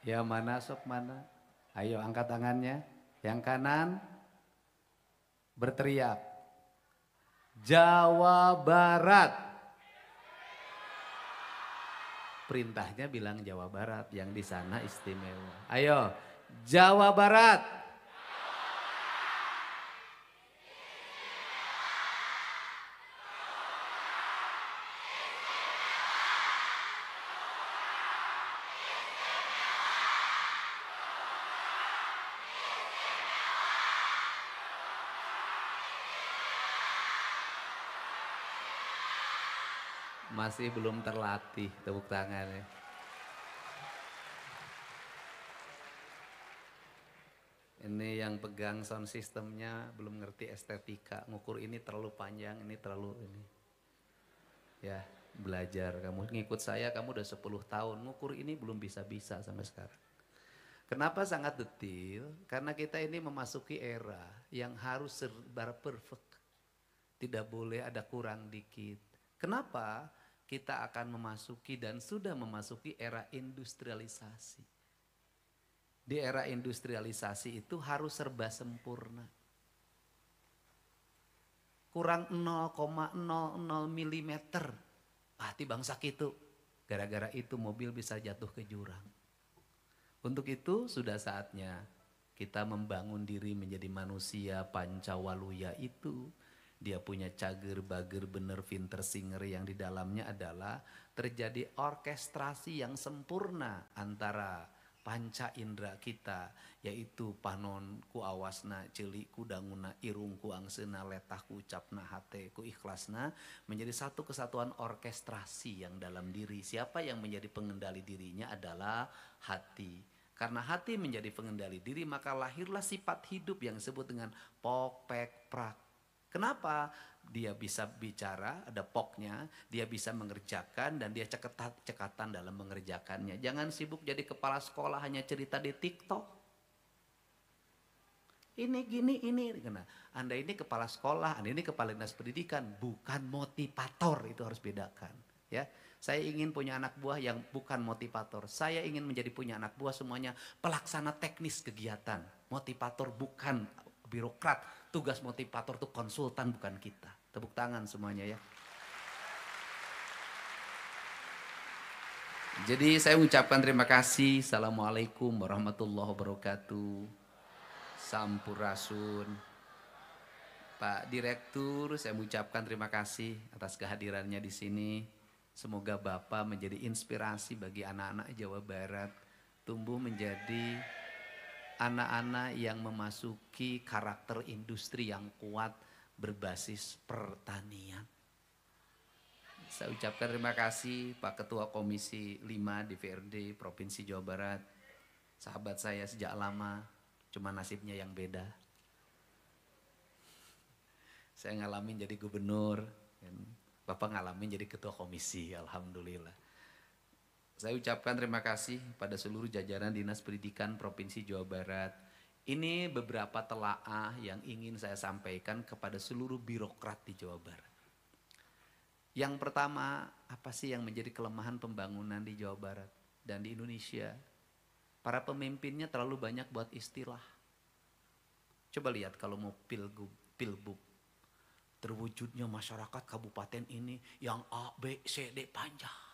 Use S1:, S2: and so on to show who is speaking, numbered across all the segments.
S1: Ya mana sok mana? Ayo angkat tangannya. Yang kanan berteriak. Jawa Barat. Perintahnya bilang Jawa Barat, yang di sana istimewa. Ayo, Jawa Barat. Masih belum terlatih tepuk tangannya. Ini yang pegang sound systemnya belum ngerti estetika. Ngukur ini terlalu panjang, ini terlalu ini. Ya, belajar. Kamu ngikut saya, kamu udah 10 tahun. Ngukur ini belum bisa-bisa sampai sekarang. Kenapa sangat detil? Karena kita ini memasuki era yang harus serba perfect. Tidak boleh ada kurang dikit. Kenapa? Kita akan memasuki dan sudah memasuki era industrialisasi. Di era industrialisasi itu harus serba sempurna. Kurang 0,00 mm. Pasti bangsa itu. Gara-gara itu mobil bisa jatuh ke jurang. Untuk itu sudah saatnya kita membangun diri menjadi manusia pancawaluya itu. Dia punya cager, bager, bener, pinter, singer yang di dalamnya adalah terjadi orkestrasi yang sempurna antara panca indera kita, yaitu panon ku awasna, celi ku danguna, irung ku angsena, letah ku ucapna, hate ku ikhlasna, menjadi satu kesatuan orkestrasi yang dalam diri. Siapa yang menjadi pengendali dirinya adalah hati. Karena hati menjadi pengendali diri, maka lahirlah sifat hidup yang disebut dengan pok, pek, prak. Kenapa? Dia bisa bicara, ada poknya, dia bisa mengerjakan dan dia cekatan dalam mengerjakannya. Jangan sibuk jadi kepala sekolah hanya cerita di TikTok. Ini gini, ini. Nah, Anda ini kepala sekolah, Anda ini kepala dinas pendidikan, bukan motivator, itu harus bedakan. Ya, saya ingin punya anak buah yang bukan motivator. Saya ingin menjadi punya anak buah semuanya pelaksana teknis kegiatan. Motivator bukan birokrat. Tugas motivator itu konsultan, bukan kita. Tepuk tangan semuanya ya. Jadi saya ucapkan terima kasih. Assalamualaikum warahmatullahi wabarakatuh. Sampurasun. Pak Direktur, saya mengucapkan terima kasih atas kehadirannya di sini. Semoga Bapak menjadi inspirasi bagi anak-anak Jawa Barat. Tumbuh menjadi anak-anak yang memasuki karakter industri yang kuat berbasis pertanian. Saya ucapkan terima kasih Pak Ketua Komisi 5 DPRD Provinsi Jawa Barat. Sahabat saya sejak lama, cuma nasibnya yang beda. Saya ngalamin jadi gubernur, Bapak ngalamin jadi ketua komisi, alhamdulillah. Saya ucapkan terima kasih pada seluruh jajaran Dinas Pendidikan Provinsi Jawa Barat. Ini beberapa telaah yang ingin saya sampaikan kepada seluruh birokrat di Jawa Barat. Yang pertama, apa sih yang menjadi kelemahan pembangunan di Jawa Barat dan di Indonesia? Para pemimpinnya terlalu banyak buat istilah. Coba lihat kalau mau pilbub. Terwujudnya masyarakat kabupaten ini yang A, B, C, D panjang.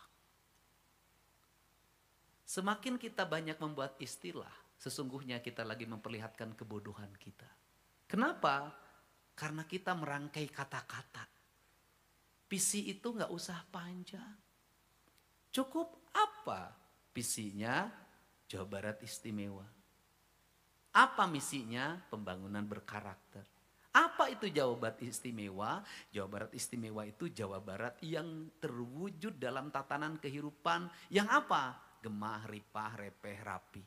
S1: Semakin kita banyak membuat istilah, sesungguhnya kita lagi memperlihatkan kebodohan kita. Kenapa? Karena kita merangkai kata-kata. Visi itu nggak usah panjang. Cukup apa visinya? Jawa Barat istimewa. Apa misinya? Pembangunan berkarakter. Apa itu Jawa Barat istimewa? Jawa Barat istimewa itu Jawa Barat yang terwujud dalam tatanan kehidupan yang apa? Gemah, ripah, repeh, rapi.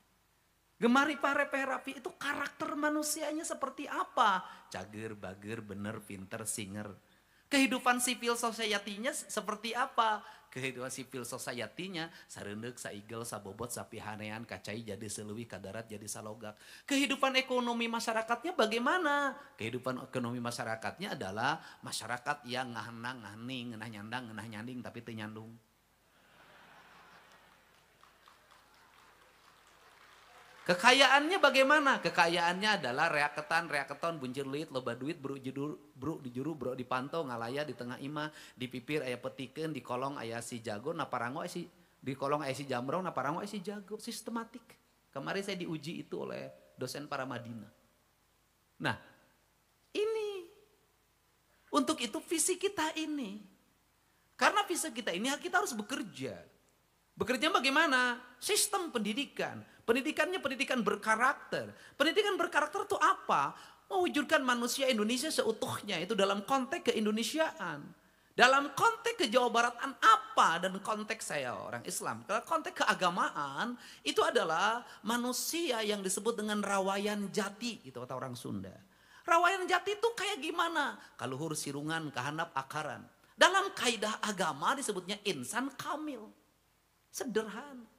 S1: Gemah, ripah, repeh, rapi itu karakter manusianya seperti apa? Cager, bager, bener, pinter, singer. Kehidupan civil society-nya seperti apa? Kehidupan civil society-nya sareundeuh, saigel, sabobot, sapihanean, kacai jadi seleuwih, kadarat jadi salogak. Kehidupan ekonomi masyarakatnya bagaimana? Kehidupan ekonomi masyarakatnya adalah masyarakat yang ngahenang, ngahening, ngeunah nyandang, ngeunah nyanding tapi teu nyandung. Kekayaannya bagaimana? Kekayaannya adalah reaketon, buncir luit, loba duit, bro dijuru, bro dipantau, ngalaya di tengah imah, di pipir aya petikeun, di kolong aya si jago, naparango si di kolong aya si jamrong, naparango aya si jago, sistematik. Kemarin saya diuji itu oleh dosen para Madinah. Nah, ini untuk itu visi kita ini. Karena visi kita ini kita harus bekerja. Bekerja bagaimana? Sistem pendidikan. Pendidikannya pendidikan berkarakter. Pendidikan berkarakter itu apa? Mewujudkan manusia Indonesia seutuhnya. Itu dalam konteks keindonesiaan. Dalam konteks kejawa baratan apa? Dan konteks saya orang Islam. Kalau konteks keagamaan itu adalah manusia yang disebut dengan rawayan jati. Itu kata orang Sunda. Rawayan jati itu kayak gimana? Kaluhur sirungan, kahandap akaran. Dalam kaidah agama disebutnya insan kamil. Sederhana.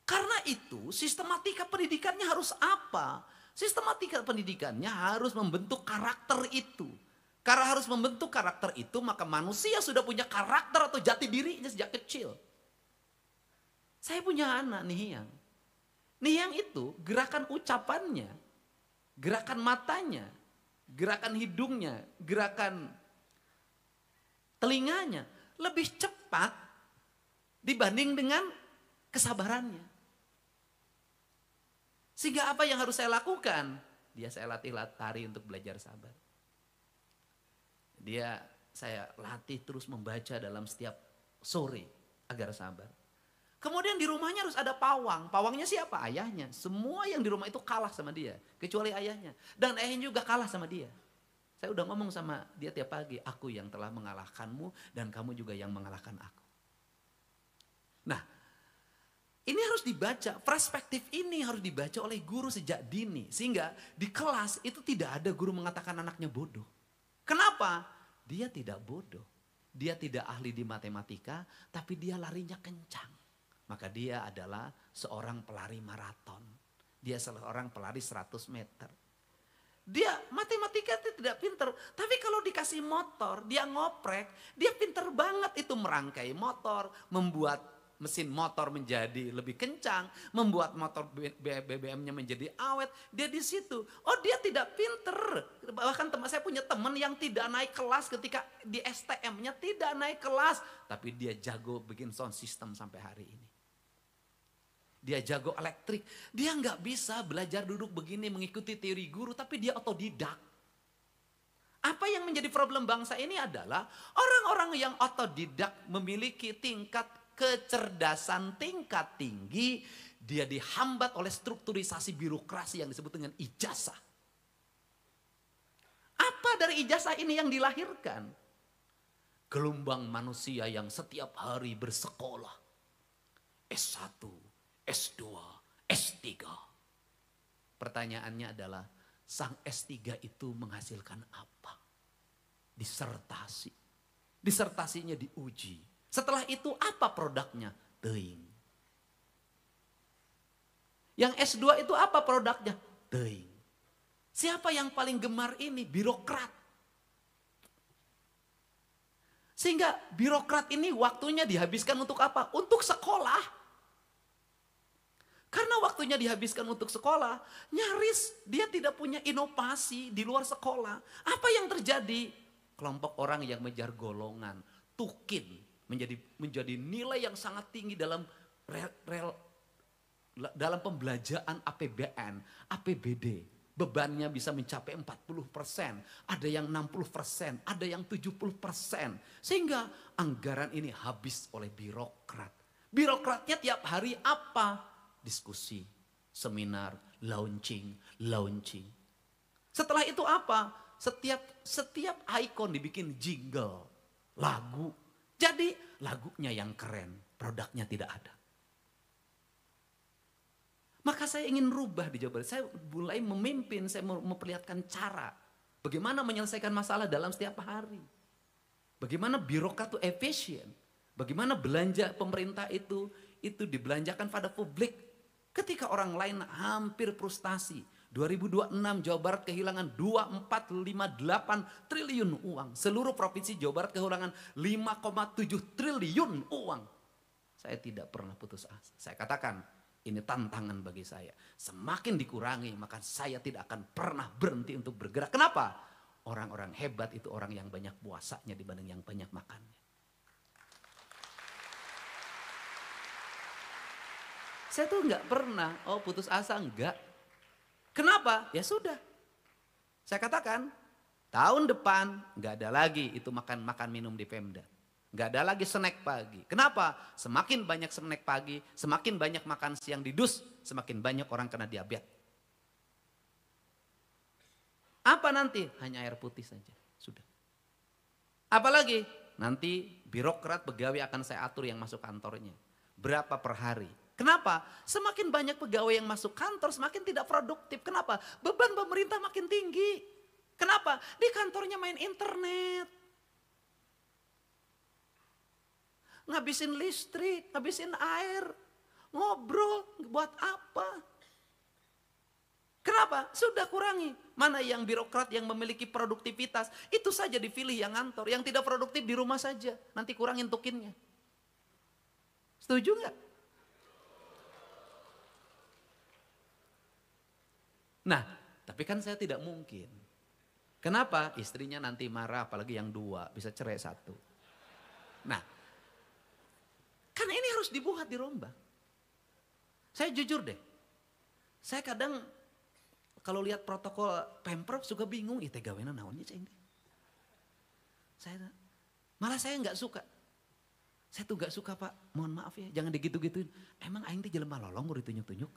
S1: Karena itu sistematika pendidikannya harus apa? Sistematika pendidikannya harus membentuk karakter itu. Karena harus membentuk karakter itu maka manusia sudah punya karakter atau jati dirinya sejak kecil. Saya punya anak Nihiyang. Nihiyang itu gerakan ucapannya, gerakan matanya, gerakan hidungnya, gerakan telinganya lebih cepat dibanding dengan kesabarannya. Sehingga apa yang harus saya lakukan? Saya latih tari untuk belajar sabar. Saya latih terus membaca dalam setiap sore agar sabar. Kemudian di rumahnya harus ada pawang. Pawangnya siapa? Ayahnya. Semua yang di rumah itu kalah sama dia. Kecuali ayahnya. Dan ayahnya juga kalah sama dia. Saya udah ngomong sama dia tiap pagi. Aku yang telah mengalahkanmu dan kamu juga yang mengalahkan aku. Nah, ini harus dibaca, perspektif ini harus dibaca oleh guru sejak dini. Sehingga di kelas itu tidak ada guru mengatakan anaknya bodoh. Kenapa? Dia tidak bodoh. Dia tidak ahli di matematika, tapi dia larinya kencang. Maka dia adalah seorang pelari maraton. Dia seorang pelari 100 meter. Dia matematika itu tidak pinter. Tapi kalau dikasih motor, dia ngoprek, dia pinter banget itu merangkai motor, membuat mesin motor menjadi lebih kencang, membuat motor BBM-nya menjadi awet. Dia di situ. Oh, dia tidak pinter. Bahkan saya punya teman yang tidak naik kelas ketika di STM-nya tidak naik kelas, tapi dia jago bikin sound system sampai hari ini. Dia jago elektrik. Dia nggak bisa belajar duduk begini mengikuti teori guru, tapi dia otodidak. Apa yang menjadi problem bangsa ini adalah orang-orang yang otodidak memiliki tingkat kecerdasan tingkat tinggi, dia dihambat oleh strukturisasi birokrasi yang disebut dengan ijazah. Apa dari ijazah ini yang dilahirkan? Gelombang manusia yang setiap hari bersekolah. S1, S2, S3. Pertanyaannya adalah, sang S3 itu menghasilkan apa? Disertasi. Disertasinya diuji. Setelah itu apa produknya? Teuing. Yang S2 itu apa produknya? Teuing. Siapa yang paling gemar ini? Birokrat. Sehingga birokrat ini waktunya dihabiskan untuk apa? Untuk sekolah. Karena waktunya dihabiskan untuk sekolah, nyaris dia tidak punya inovasi di luar sekolah. Apa yang terjadi? Kelompok orang yang mengejar golongan, tukin. Menjadi nilai yang sangat tinggi dalam dalam pembelajaran APBN, APBD. Bebannya bisa mencapai 40%, ada yang 60%, ada yang 70%. Sehingga anggaran ini habis oleh birokrat. Birokratnya tiap hari apa? Diskusi, seminar, launching. Setelah itu apa? Setiap ikon dibikin jingle, lagu. Jadi lagunya yang keren, produknya tidak ada. Maka saya ingin rubah di Jawa Barat. Saya mulai memimpin, saya memperlihatkan cara. Bagaimana menyelesaikan masalah dalam setiap hari. Bagaimana birokrat itu efisien. Bagaimana belanja pemerintah itu dibelanjakan pada publik. Ketika orang lain hampir frustasi. 2026 Jawa Barat kehilangan 2458 triliun uang. Seluruh provinsi Jawa Barat kehilangan 5,7 triliun uang. Saya tidak pernah putus asa. Saya katakan Ini tantangan bagi saya. Semakin dikurangi, maka saya tidak akan pernah berhenti untuk bergerak. Kenapa? Orang-orang hebat itu orang yang banyak puasanya dibanding yang banyak makannya. Saya tuh nggak pernah, putus asa, enggak. Kenapa? Ya sudah. Saya katakan, tahun depan nggak ada lagi itu makan minum di Pemda. Nggak ada lagi snack pagi. Kenapa? Semakin banyak snack pagi, semakin banyak makan siang di dus, semakin banyak orang kena diabetes. Apa nanti? Hanya air putih saja. Sudah. Apalagi? Nanti birokrat pegawai akan saya atur yang masuk kantornya. Berapa per hari? Kenapa? Semakin banyak pegawai yang masuk kantor semakin tidak produktif. Kenapa? Beban pemerintah makin tinggi. Kenapa? Di kantornya main internet. Ngabisin listrik, ngabisin air. Ngobrol, buat apa? Kenapa? Sudah kurangi. Mana yang birokrat yang memiliki produktivitas, itu saja dipilih yang ngantor. Yang tidak produktif di rumah saja. Nanti kurangin tukinnya. Setuju nggak? Nah, tapi kan saya tidak mungkin. Kenapa? Istrinya nanti marah, apalagi yang dua, bisa cerai satu. Nah, kan ini harus dibuat, dirombak. Saya jujur deh, saya kadang kalau lihat protokol Pemprov juga bingung, itu gawena naonnya cing. Malah saya nggak suka. Saya tuh nggak suka Pak, mohon maaf ya, jangan digitu-gituin. Emang aing teh jelema lolong mau ditunjuk-tunjuk.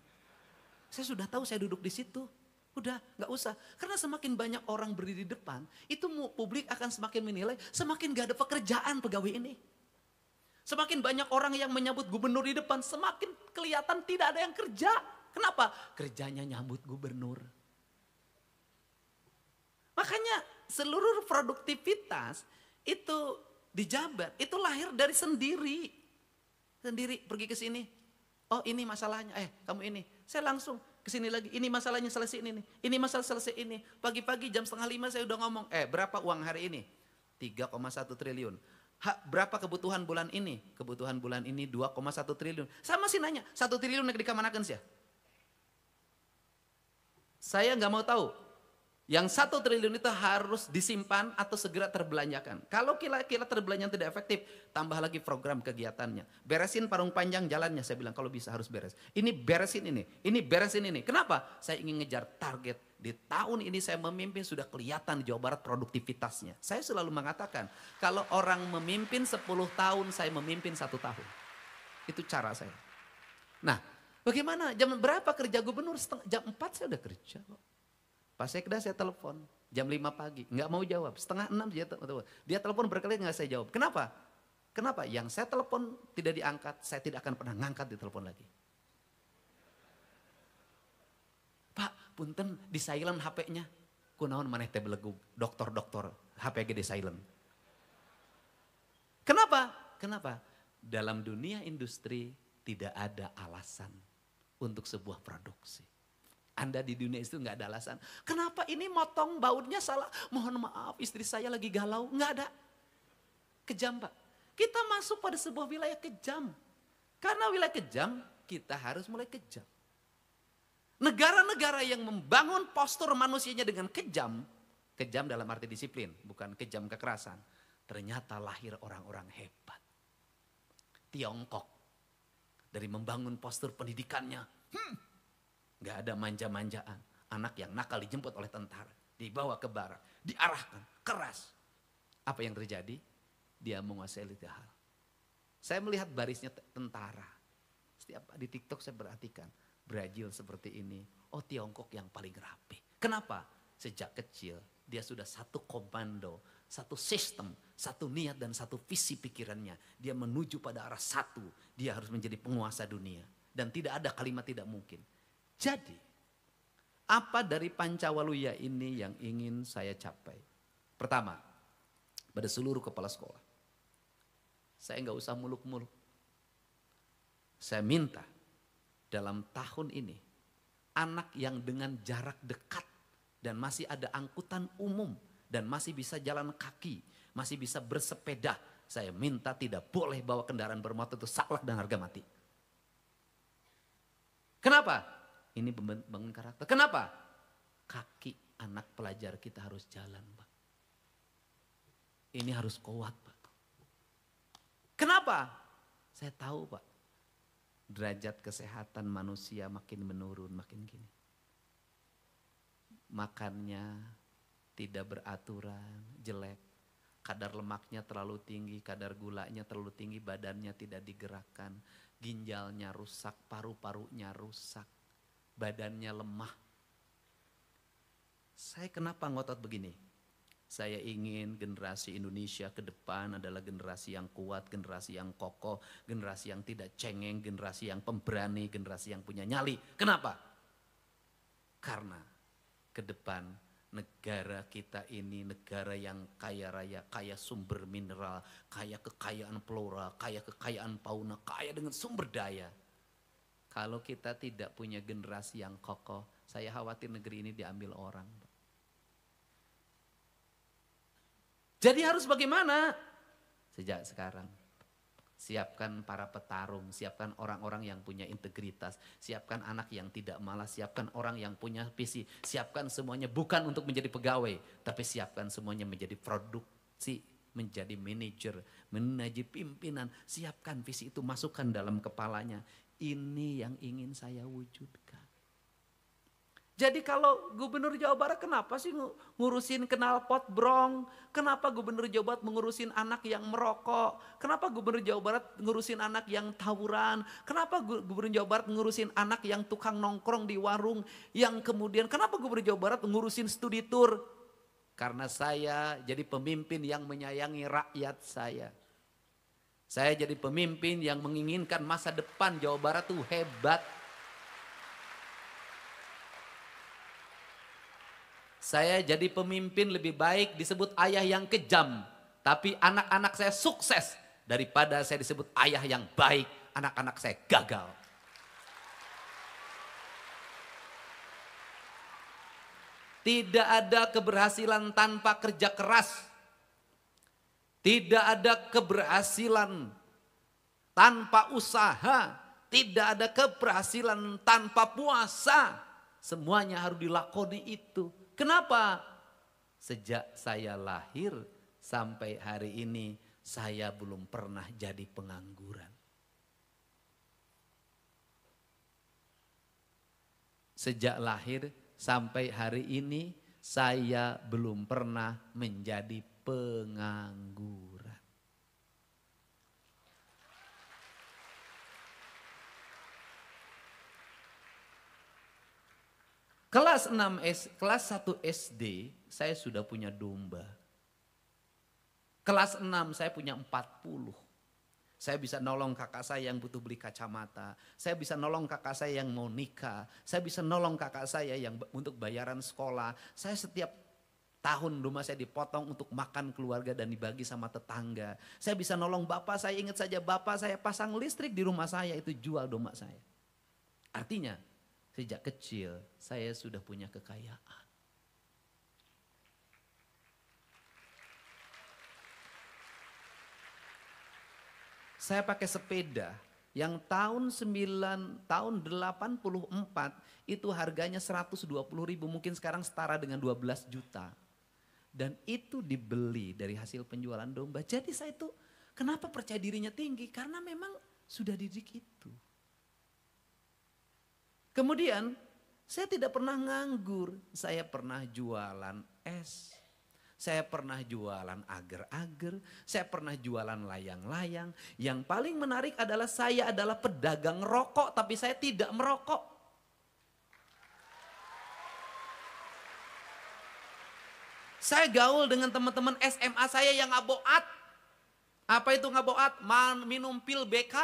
S1: Saya sudah tahu saya duduk di situ. Udah, nggak usah. Karena semakin banyak orang berdiri di depan, itu publik akan semakin menilai, semakin gak ada pekerjaan pegawai ini. Semakin banyak orang yang menyambut gubernur di depan, semakin kelihatan tidak ada yang kerja. Kenapa? Kerjanya nyambut gubernur. Makanya seluruh produktivitas itu dijabat, itu lahir dari sendiri. Sendiri pergi ke sini. Oh ini masalahnya, kamu ini. Saya langsung kesini lagi, ini masalahnya selesai ini. Ini masalah selesai ini. Pagi-pagi jam 4:30 saya udah ngomong, berapa uang hari ini? 3,1 triliun. Berapa kebutuhan bulan ini? Kebutuhan bulan ini 2,1 triliun. Saya masih nanya, 1 triliun di kemanakan sih? Saya nggak mau tahu. Yang 1 triliun itu harus disimpan atau segera terbelanjakan. Kalau kira-kira terbelanjaan tidak efektif, tambah lagi program kegiatannya. Beresin parung panjang jalannya, saya bilang kalau bisa harus beres. Ini beresin ini beresin ini. Kenapa? Saya ingin ngejar target. Di tahun ini saya memimpin sudah kelihatan di Jawa Barat produktivitasnya. Saya selalu mengatakan, kalau orang memimpin 10 tahun, saya memimpin 1 tahun. Itu cara saya. Nah, bagaimana? Jam berapa kerja gubernur? Jam 4 saya udah kerja kok. Pak Sekda saya telepon jam 5 pagi, nggak mau jawab. 5:30 dia telepon berkali nggak saya jawab. Kenapa? Kenapa? Yang saya telepon tidak diangkat, saya tidak akan pernah ngangkat di telepon lagi. Pak, punten di silent HP-nya. Kunaon maneh teh belegug, dokter HP gede silent. Kenapa? Kenapa? Dalam dunia industri tidak ada alasan untuk sebuah produksi. Anda di dunia itu nggak ada alasan. Kenapa ini motong bautnya salah? Mohon maaf, istri saya lagi galau. Nggak ada. Kejam Pak. Kita masuk pada sebuah wilayah kejam. Karena wilayah kejam, kita harus mulai kejam. Negara-negara yang membangun postur manusianya dengan kejam, kejam dalam arti disiplin, bukan kejam kekerasan. Ternyata lahir orang-orang hebat. Tiongkok, dari membangun postur pendidikannya, gak ada manja-manjaan. Anak yang nakal dijemput oleh tentara, dibawa ke barak, diarahkan, keras. Apa yang terjadi? Dia menguasai tiga hal. Saya melihat barisnya tentara. Setiap di TikTok saya perhatikan, Brazil seperti ini. Oh Tiongkok yang paling rapi. Kenapa? Sejak kecil dia sudah satu komando, satu sistem, satu niat dan satu visi pikirannya. Dia menuju pada arah satu, dia harus menjadi penguasa dunia. Dan tidak ada kalimat tidak mungkin. Jadi, apa dari Pancawaluya ini yang ingin saya capai? Pertama, pada seluruh kepala sekolah. Saya nggak usah muluk-muluk. Saya minta dalam tahun ini, anak yang dengan jarak dekat dan masih ada angkutan umum dan masih bisa jalan kaki, masih bisa bersepeda, saya minta tidak boleh bawa kendaraan bermotor itu saklek dan harga mati. Kenapa? Ini bangun karakter. Kenapa? Kaki anak pelajar kita harus jalan, Pak. Ini harus kuat, Pak. Kenapa? Saya tahu, Pak. Derajat kesehatan manusia makin menurun, makin gini. Makannya tidak beraturan, jelek. Kadar lemaknya terlalu tinggi, kadar gulanya terlalu tinggi, badannya tidak digerakkan. Ginjalnya rusak, paru-parunya rusak, badannya lemah. Saya kenapa ngotot begini? Saya ingin generasi Indonesia ke depan adalah generasi yang kuat, generasi yang kokoh, generasi yang tidak cengeng, generasi yang pemberani, generasi yang punya nyali. Kenapa? Karena ke depan negara kita ini negara yang kaya raya, kaya sumber mineral, kaya kekayaan flora, kaya kekayaan fauna, kaya dengan sumber daya. Kalau kita tidak punya generasi yang kokoh, saya khawatir negeri ini diambil orang. Jadi harus bagaimana? Sejak sekarang. Siapkan para petarung, siapkan orang-orang yang punya integritas, siapkan anak yang tidak malas, siapkan orang yang punya visi, siapkan semuanya bukan untuk menjadi pegawai, tapi siapkan semuanya menjadi produksi, menjadi manajer, menjadi pimpinan, siapkan visi itu, masukkan dalam kepalanya. Ini yang ingin saya wujudkan. Jadi kalau Gubernur Jawa Barat kenapa sih ngurusin knalpot brong? Kenapa Gubernur Jawa Barat mengurusin anak yang merokok? Kenapa Gubernur Jawa Barat ngurusin anak yang tawuran? Kenapa Gubernur Jawa Barat ngurusin anak yang tukang nongkrong di warung? Yang kemudian kenapa Gubernur Jawa Barat ngurusin studi tour? Karena saya jadi pemimpin yang menyayangi rakyat saya. Saya jadi pemimpin yang menginginkan masa depan Jawa Barat tuh hebat. Saya jadi pemimpin lebih baik disebut ayah yang kejam. Tapi anak-anak saya sukses daripada saya disebut ayah yang baik. Anak-anak saya gagal. Tidak ada keberhasilan tanpa kerja keras. Tidak ada keberhasilan tanpa usaha. Tidak ada keberhasilan tanpa puasa. Semuanya harus dilakoni itu. Kenapa? Sejak saya lahir sampai hari ini saya belum pernah jadi pengangguran. Sejak lahir sampai hari ini saya belum pernah menjadi pengangguran. Kelas 1 SD saya sudah punya domba. Kelas 6 saya punya 40. Saya bisa nolong kakak saya yang butuh beli kacamata. Saya bisa nolong kakak saya yang mau nikah. Saya bisa nolong kakak saya yang untuk bayaran sekolah. Saya setiap tahun domba saya dipotong untuk makan keluarga dan dibagi sama tetangga. Saya bisa nolong bapak saya, ingat saja bapak saya pasang listrik di rumah saya, itu jual domba saya. Artinya sejak kecil saya sudah punya kekayaan. Saya pakai sepeda yang tahun 84 itu harganya 120.000, mungkin sekarang setara dengan 12 juta. Dan itu dibeli dari hasil penjualan domba. Jadi saya itu kenapa percaya dirinya tinggi? Karena memang sudah dididik itu. Kemudian saya tidak pernah nganggur, saya pernah jualan es, saya pernah jualan agar-agar, saya pernah jualan layang-layang. Yang paling menarik adalah saya adalah pedagang rokok tapi saya tidak merokok. Saya gaul dengan teman-teman SMA saya yang ngaboat. Apa itu ngaboat? Minum pil BK.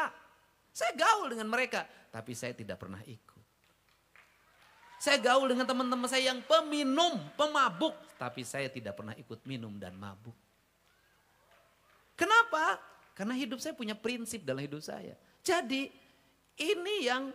S1: Saya gaul dengan mereka tapi saya tidak pernah ikut. Saya gaul dengan teman-teman saya yang peminum, pemabuk. Tapi saya tidak pernah ikut minum dan mabuk. Kenapa? Karena hidup saya punya prinsip dalam hidup saya. Jadi ini yang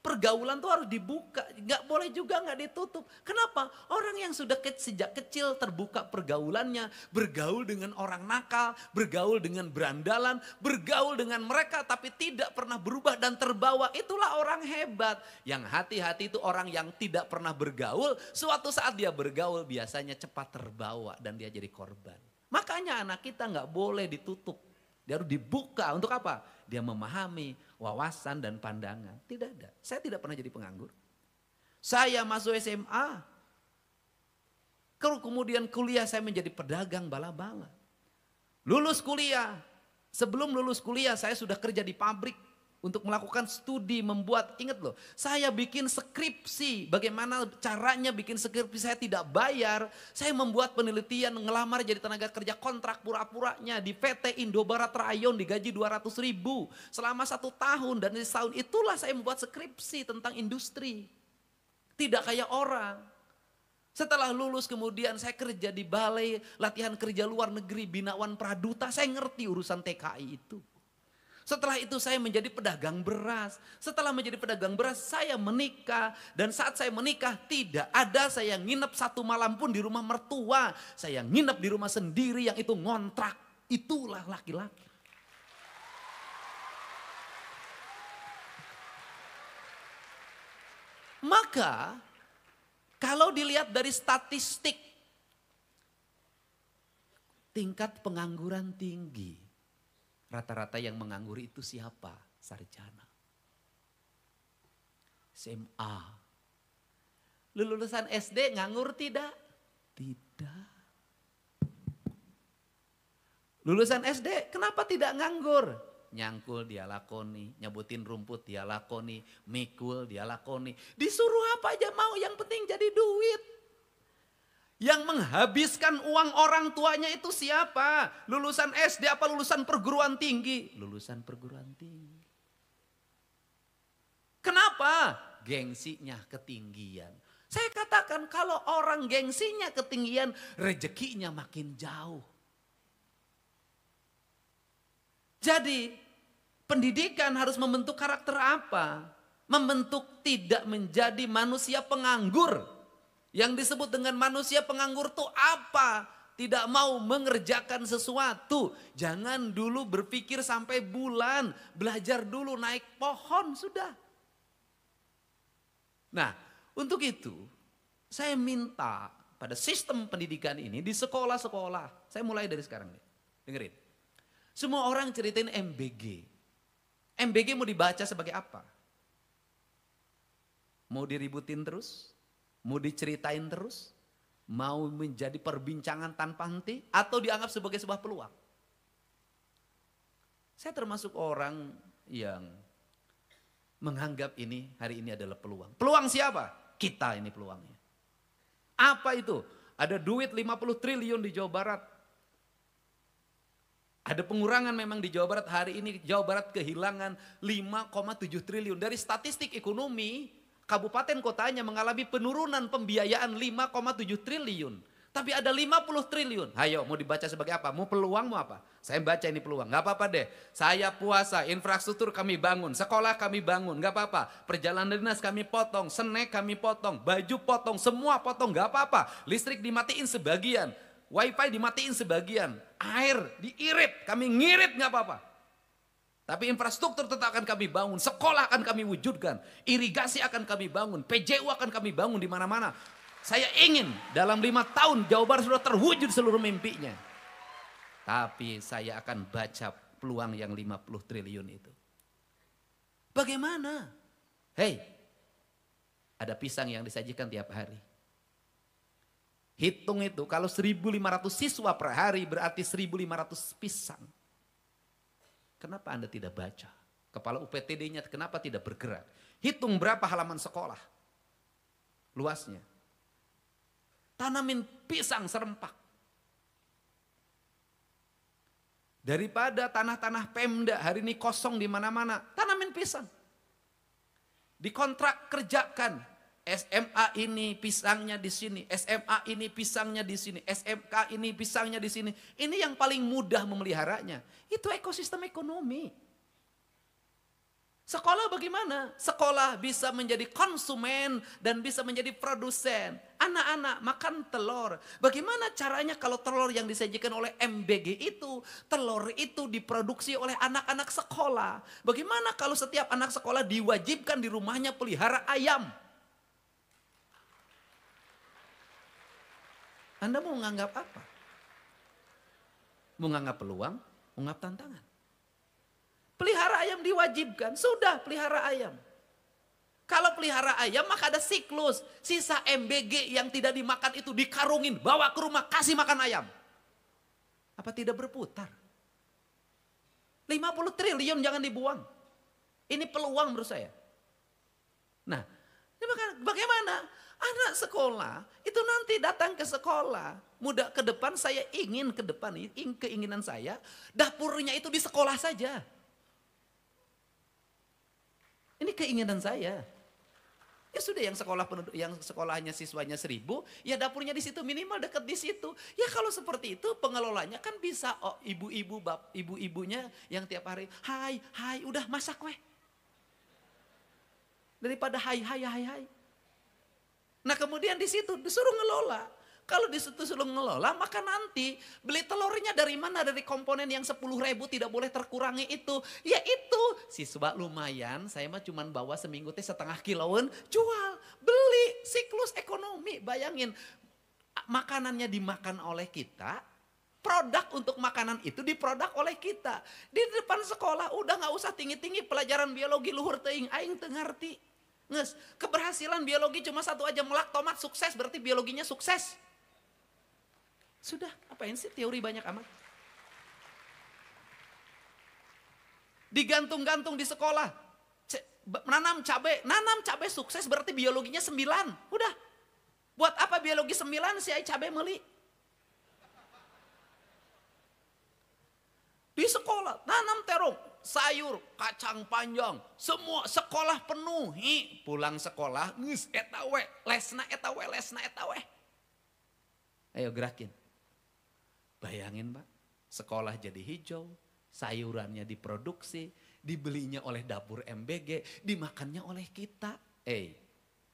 S1: Pergaulan tuh harus dibuka, nggak boleh juga nggak ditutup. Kenapa? Orang yang sudah sejak kecil terbuka pergaulannya, bergaul dengan orang nakal, bergaul dengan berandalan, bergaul dengan mereka tapi tidak pernah berubah dan terbawa. Itulah orang hebat. Yang hati-hati itu orang yang tidak pernah bergaul, suatu saat dia bergaul biasanya cepat terbawa dan dia jadi korban. Makanya anak kita nggak boleh ditutup. Dia harus dibuka. Untuk apa? Dia memahami wawasan dan pandangan. Tidak ada. Saya tidak pernah jadi penganggur. Saya masuk SMA. Kemudian kuliah saya menjadi pedagang bala-bala. Lulus kuliah. Sebelum lulus kuliah saya sudah kerja di pabrik. Untuk melakukan studi, membuat, ingat loh, saya bikin skripsi, bagaimana caranya bikin skripsi saya tidak bayar. Saya membuat penelitian, ngelamar jadi tenaga kerja kontrak pura-puranya di PT Indobarat Rayon digaji 200.000 selama 1 tahun. Dan di tahun itulah saya membuat skripsi tentang industri. Tidak kayak orang. Setelah lulus kemudian saya kerja di balai latihan kerja luar negeri Binawan Praduta, saya ngerti urusan TKI itu. Setelah itu saya menjadi pedagang beras. Setelah menjadi pedagang beras saya menikah. Dan saat saya menikah tidak ada saya nginep 1 malam pun di rumah mertua. Saya nginep di rumah sendiri yang itu ngontrak. Itulah laki-laki. Maka kalau dilihat dari statistik tingkat pengangguran tinggi. Rata-rata yang menganggur itu siapa? Sarjana. SMA. Lulusan SD nganggur tidak? Tidak. Lulusan SD kenapa tidak nganggur? Nyangkul dia lakoni, nyebutin rumput dia lakoni, mikul dia lakoni. Disuruh apa aja mau, yang penting jadi duit. Yang menghabiskan uang orang tuanya itu siapa? Lulusan SD apa lulusan perguruan tinggi? Lulusan perguruan tinggi. Kenapa? Gengsinya ketinggian. Saya katakan kalau orang gengsinya ketinggian, rezekinya makin jauh. Jadi pendidikan harus membentuk karakter apa? Membentuk tidak menjadi manusia penganggur. Yang disebut dengan manusia penganggur itu apa? Tidak mau mengerjakan sesuatu. Jangan dulu berpikir sampai bulan. Belajar dulu naik pohon sudah. Nah untuk itu saya minta pada sistem pendidikan ini di sekolah-sekolah. Saya mulai dari sekarang nih. Dengerin. Semua orang ceritain MBG. MBG mau dibaca sebagai apa? Mau diributin terus? Mau diceritain terus? Mau menjadi perbincangan tanpa henti? Atau dianggap sebagai sebuah peluang? Saya termasuk orang yang menganggap ini hari ini adalah peluang. Peluang siapa? Kita ini peluangnya. Apa itu? Ada duit 50 triliun di Jawa Barat. Ada pengurangan memang di Jawa Barat. Hari ini Jawa Barat kehilangan 5,7 triliun. Dari statistik ekonomi, kabupaten kotanya mengalami penurunan pembiayaan 5,7 triliun. Tapi ada 50 triliun. Ayo mau dibaca sebagai apa? Mau peluang mau apa? Saya baca ini peluang. Gak apa-apa deh. Saya puasa, infrastruktur kami bangun, sekolah kami bangun. Gak apa-apa. Perjalanan dinas kami potong, snack kami potong, baju potong, semua potong. Gak apa-apa. Listrik dimatiin sebagian. Wifi dimatiin sebagian. Air diirit, kami ngirit gak apa-apa. Tapi infrastruktur tetap akan kami bangun, sekolah akan kami wujudkan, irigasi akan kami bangun, PJU akan kami bangun di mana-mana. Saya ingin dalam 5 tahun Jawa Barat sudah terwujud seluruh mimpinya. Tapi saya akan baca peluang yang 50 triliun itu. Bagaimana? Hei, ada pisang yang disajikan tiap hari. Hitung itu kalau 1.500 siswa per hari berarti 1.500 pisang. Kenapa Anda tidak baca? Kepala UPTD-nya kenapa tidak bergerak? Hitung berapa halaman sekolah. Luasnya. Tanamin pisang serempak. Daripada tanah-tanah Pemda hari ini kosong di mana-mana. Tanamin pisang. Dikontrak kerjakan. SMA ini pisangnya di sini. SMA ini pisangnya di sini. SMK ini pisangnya di sini. Ini yang paling mudah memeliharanya. Itu ekosistem ekonomi. Sekolah bagaimana? Sekolah bisa menjadi konsumen dan bisa menjadi produsen. Anak-anak makan telur. Bagaimana caranya kalau telur yang disajikan oleh MBG itu, telur itu diproduksi oleh anak-anak sekolah. Bagaimana kalau setiap anak sekolah diwajibkan di rumahnya pelihara ayam? Anda mau menganggap apa? Mau menganggap peluang, mau menganggap tantangan. Pelihara ayam diwajibkan, sudah pelihara ayam. Kalau pelihara ayam maka ada siklus. Sisa MBG yang tidak dimakan itu dikarungin, bawa ke rumah, kasih makan ayam. Apa tidak berputar? 50 triliun jangan dibuang. Ini peluang menurut saya. Nah, bagaimana? Anak sekolah itu nanti datang ke sekolah. Mudah ke depan saya ingin ke depan, keinginan saya dapurnya itu di sekolah saja. Ini keinginan saya. Ya sudah yang sekolahnya siswanya 1.000, ya dapurnya di situ minimal dekat di situ. Ya kalau seperti itu pengelolanya kan bisa ibu-ibunya yang tiap hari, hai, udah masak weh. Daripada hai. Nah kemudian di situ disuruh ngelola. Kalau di situ suruh ngelola, maka nanti beli telurnya dari mana? Dari komponen yang 10.000 tidak boleh terkurangi itu. Ya itu, siswa lumayan, saya mah cuman bawa seminggu teh 0,5 kiloan, jual, beli, siklus ekonomi. Bayangin, makanannya dimakan oleh kita, produk untuk makanan itu diproduk oleh kita. Di depan sekolah udah gak usah tinggi-tinggi pelajaran biologi luhur teuing, aing teu ngarti. Nges, keberhasilan biologi cuma satu aja, melak tomat sukses berarti biologinya sukses. Sudah, apain sih teori banyak amat. Digantung-gantung di sekolah. Nanam cabai sukses berarti biologinya 9. Udah. Buat apa biologi 9 si ai cabai meuli? Di sekolah, nanam terong, sayur, kacang panjang, semua sekolah penuh. Pulang sekolah, geus eta we, lesna eta we. Ayo gerakin. Bayangin Pak, sekolah jadi hijau, sayurannya diproduksi, dibelinya oleh dapur MBG, dimakannya oleh kita.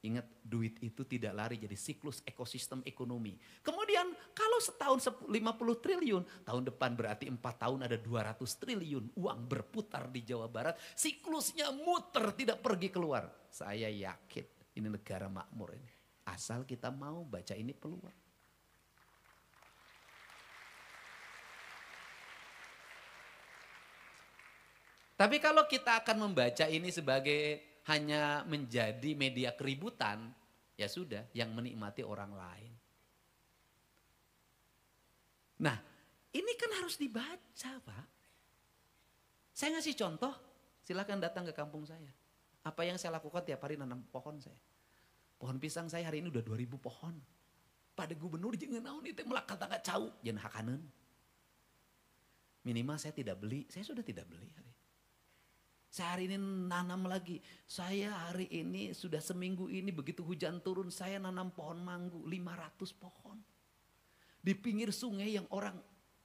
S1: Ingat duit itu tidak lari jadi siklus ekosistem ekonomi. Kemudian kalau setahun 50 triliun, tahun depan berarti 4 tahun ada 200 triliun uang berputar di Jawa Barat. Siklusnya muter tidak pergi keluar. Saya yakin ini negara makmur ini. Asal kita mau baca ini peluang. Tapi kalau kita akan membaca ini sebagai hanya menjadi media keributan, ya sudah, yang menikmati orang lain. Nah, ini kan harus dibaca Pak. Saya ngasih contoh, silakan datang ke kampung saya. Apa yang saya lakukan tiap hari nanam pohon saya. Pohon pisang saya hari ini udah 2.000 pohon. Pada gubernur jangan naon itu melak kata cau, jangan hakaneun. Minimal saya tidak beli, saya sudah tidak beli hari. Saya hari ini nanam lagi. Saya hari ini sudah seminggu ini begitu hujan turun saya nanam pohon manggu 500 pohon. Di pinggir sungai yang orang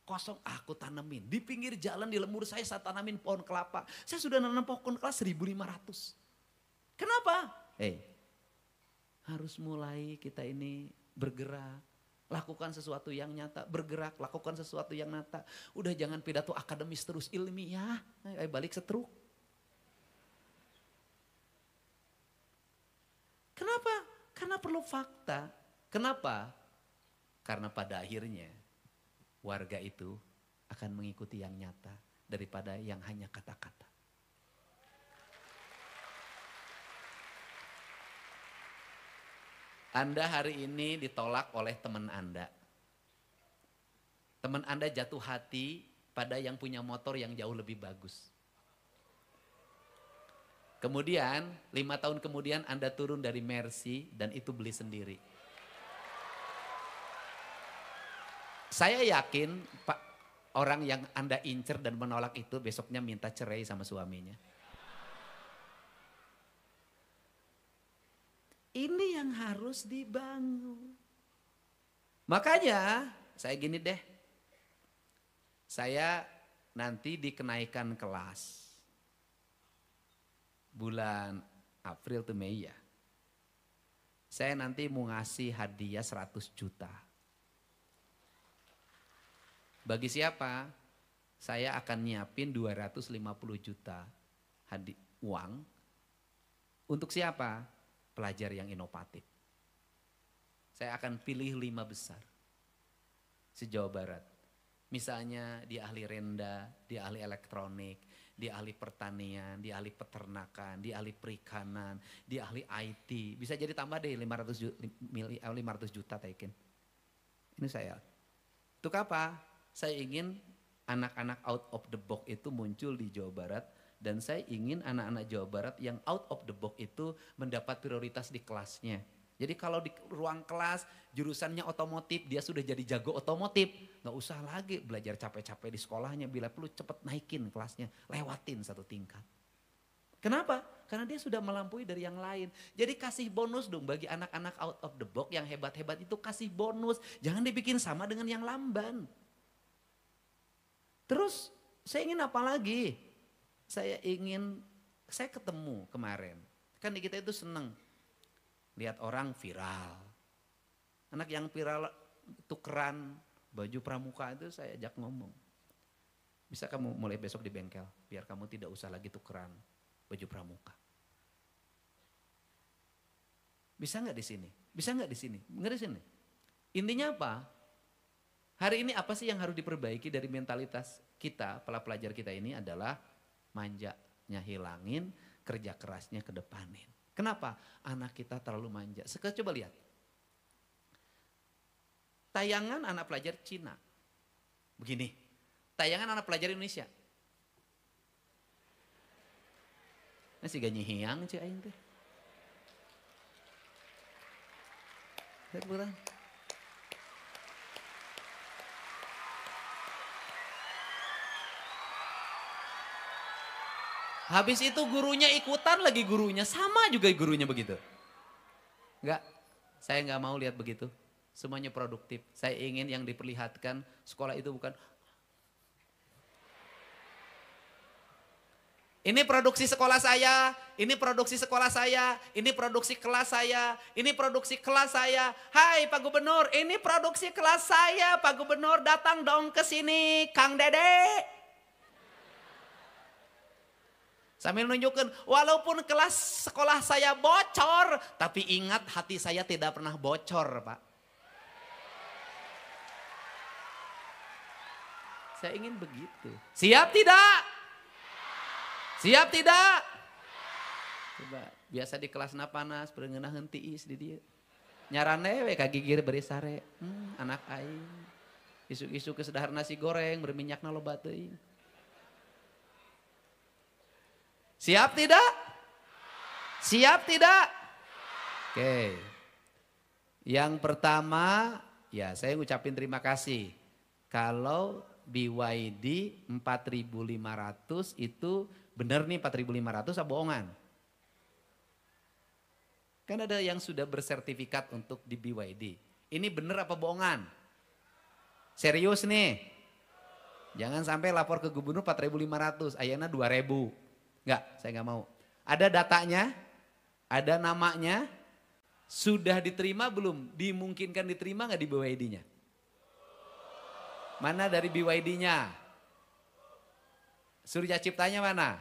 S1: kosong aku tanamin. Di pinggir jalan di lembur saya tanamin pohon kelapa. Saya sudah nanam pohon kelapa 1.500. Kenapa? Harus mulai kita ini bergerak. Lakukan sesuatu yang nyata, bergerak, lakukan sesuatu yang nyata. Udah jangan pidato akademis terus ilmiah. Balik setruk. Kenapa? Karena perlu fakta. Kenapa? Karena pada akhirnya warga itu akan mengikuti yang nyata daripada yang hanya kata-kata. Anda hari ini ditolak oleh teman Anda. Teman Anda jatuh hati pada yang punya motor yang jauh lebih bagus. Kemudian 5 tahun kemudian Anda turun dari Mercy dan itu beli sendiri. Saya yakin Pak, orang yang Anda incer dan menolak itu besoknya minta cerai sama suaminya. Ini yang harus dibangun. Makanya saya gini deh. Saya nanti dikenaikan kelas. bulan April atau Mei ya. Saya nanti mau ngasih hadiah 100 juta. Bagi siapa? Saya akan nyiapin 250 juta uang. Untuk siapa? Pelajar yang inovatif. Saya akan pilih 5 besar se-Jawa Barat. Misalnya dia ahli renda, dia ahli elektronik, dia ahli pertanian, dia ahli peternakan, dia ahli perikanan, dia ahli IT. Bisa jadi tambah deh 500 juta taikin. Ini saya. Untuk apa? Saya ingin anak-anak out of the box itu muncul di Jawa Barat. Dan saya ingin anak-anak Jawa Barat yang out of the box itu mendapat prioritas di kelasnya. Jadi kalau di ruang kelas jurusannya otomotif, dia sudah jadi jago otomotif. Gak usah lagi belajar capek-capek di sekolahnya, bila perlu cepet naikin kelasnya, lewatin 1 tingkat. Kenapa? Karena dia sudah melampaui dari yang lain. Jadi kasih bonus dong bagi anak-anak out of the box yang hebat-hebat itu, kasih bonus. Jangan dibikin sama dengan yang lamban. Terus saya ingin apa lagi? Saya ketemu kemarin. Kan di kita itu seneng lihat orang viral. Anak yang viral tukeran baju pramuka itu saya ajak ngomong. Bisa kamu mulai besok di bengkel biar kamu tidak usah lagi tukeran baju pramuka. Bisa nggak di sini? Bisa nggak di sini? Nggak di sini. Intinya apa? Hari ini apa sih yang harus diperbaiki dari mentalitas kita, para pelajar kita ini adalah manjanya hilangin, kerja kerasnya kedepanin. Kenapa? Anak kita terlalu manja. Sekarang coba lihat. Tayangan anak pelajar Cina. Begini. Tayangan anak pelajar Indonesia. Nasi ganyi hiang cik aing teh. Lihat kurang. Habis itu gurunya ikutan lagi gurunya. Sama juga gurunya begitu. Enggak, saya enggak mau lihat begitu. Semuanya produktif. Saya ingin yang diperlihatkan sekolah itu bukan. Ini produksi sekolah saya, ini produksi sekolah saya, ini produksi kelas saya, ini produksi kelas saya. Hai Pak Gubernur, ini produksi kelas saya. Pak Gubernur datang dong ke sini, Kang Dede. Sambil nunjukkan, walaupun kelas sekolah saya bocor, tapi ingat hati saya tidak pernah bocor, Pak. Saya ingin begitu. Siap tidak? Siap tidak? Coba, biasa di kelas napanas, berengenah hentiis di dia. Nyarane we kagigir beri sare, anak aing. Isu-isu kesedahar nasi goreng, berminyak loba teuing. Siap tidak? Siap tidak? Oke. Yang pertama, ya saya ngucapin terima kasih. Kalau BYD 4.500 itu benar nih 4.500 apa bohongan? Kan ada yang sudah bersertifikat untuk di BYD. Ini benar apa bohongan? Serius nih. Jangan sampai lapor ke gubernur 4.500, ayana 2.000. Enggak, saya enggak mau. Ada datanya, ada namanya, sudah diterima belum? Dimungkinkan diterima enggak di BYD-nya? Mana dari BYD-nya? Surya Ciptanya mana?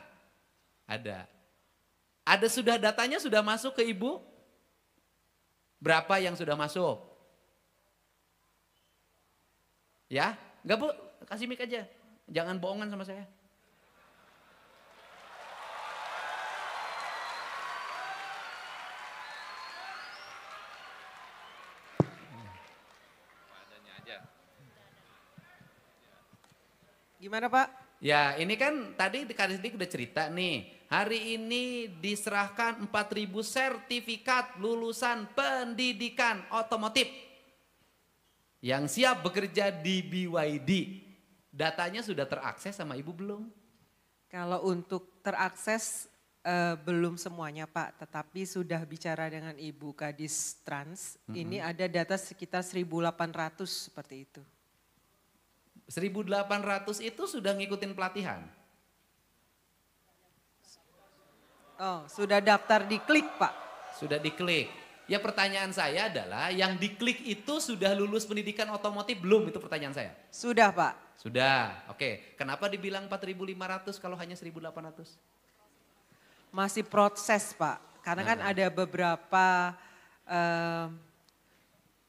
S1: Ada. Ada sudah datanya sudah masuk ke ibu? Berapa yang sudah masuk? Ya, enggak Bu, kasih mic aja. Jangan bohongan sama saya.
S2: Gimana Pak?
S1: Ya ini kan tadi Kak Rizdik udah cerita nih. Hari ini diserahkan 4.000 sertifikat lulusan pendidikan otomotif. Yang siap bekerja di BYD. Datanya sudah terakses sama Ibu belum?
S2: Kalau untuk terakses belum semuanya Pak. Tetapi sudah bicara dengan Ibu Kadis Trans. Ini ada data sekitar 1.800 seperti itu.
S1: 1.800 itu sudah ngikutin pelatihan?
S2: Oh, sudah daftar di Klik, Pak.
S1: Sudah diklik. Ya pertanyaan saya adalah yang diklik itu sudah lulus pendidikan otomotif belum? Itu pertanyaan saya.
S2: Sudah, Pak.
S1: Sudah, oke. Kenapa dibilang 4.500 kalau hanya 1.800?
S2: Masih proses, Pak. Karena kan ada beberapa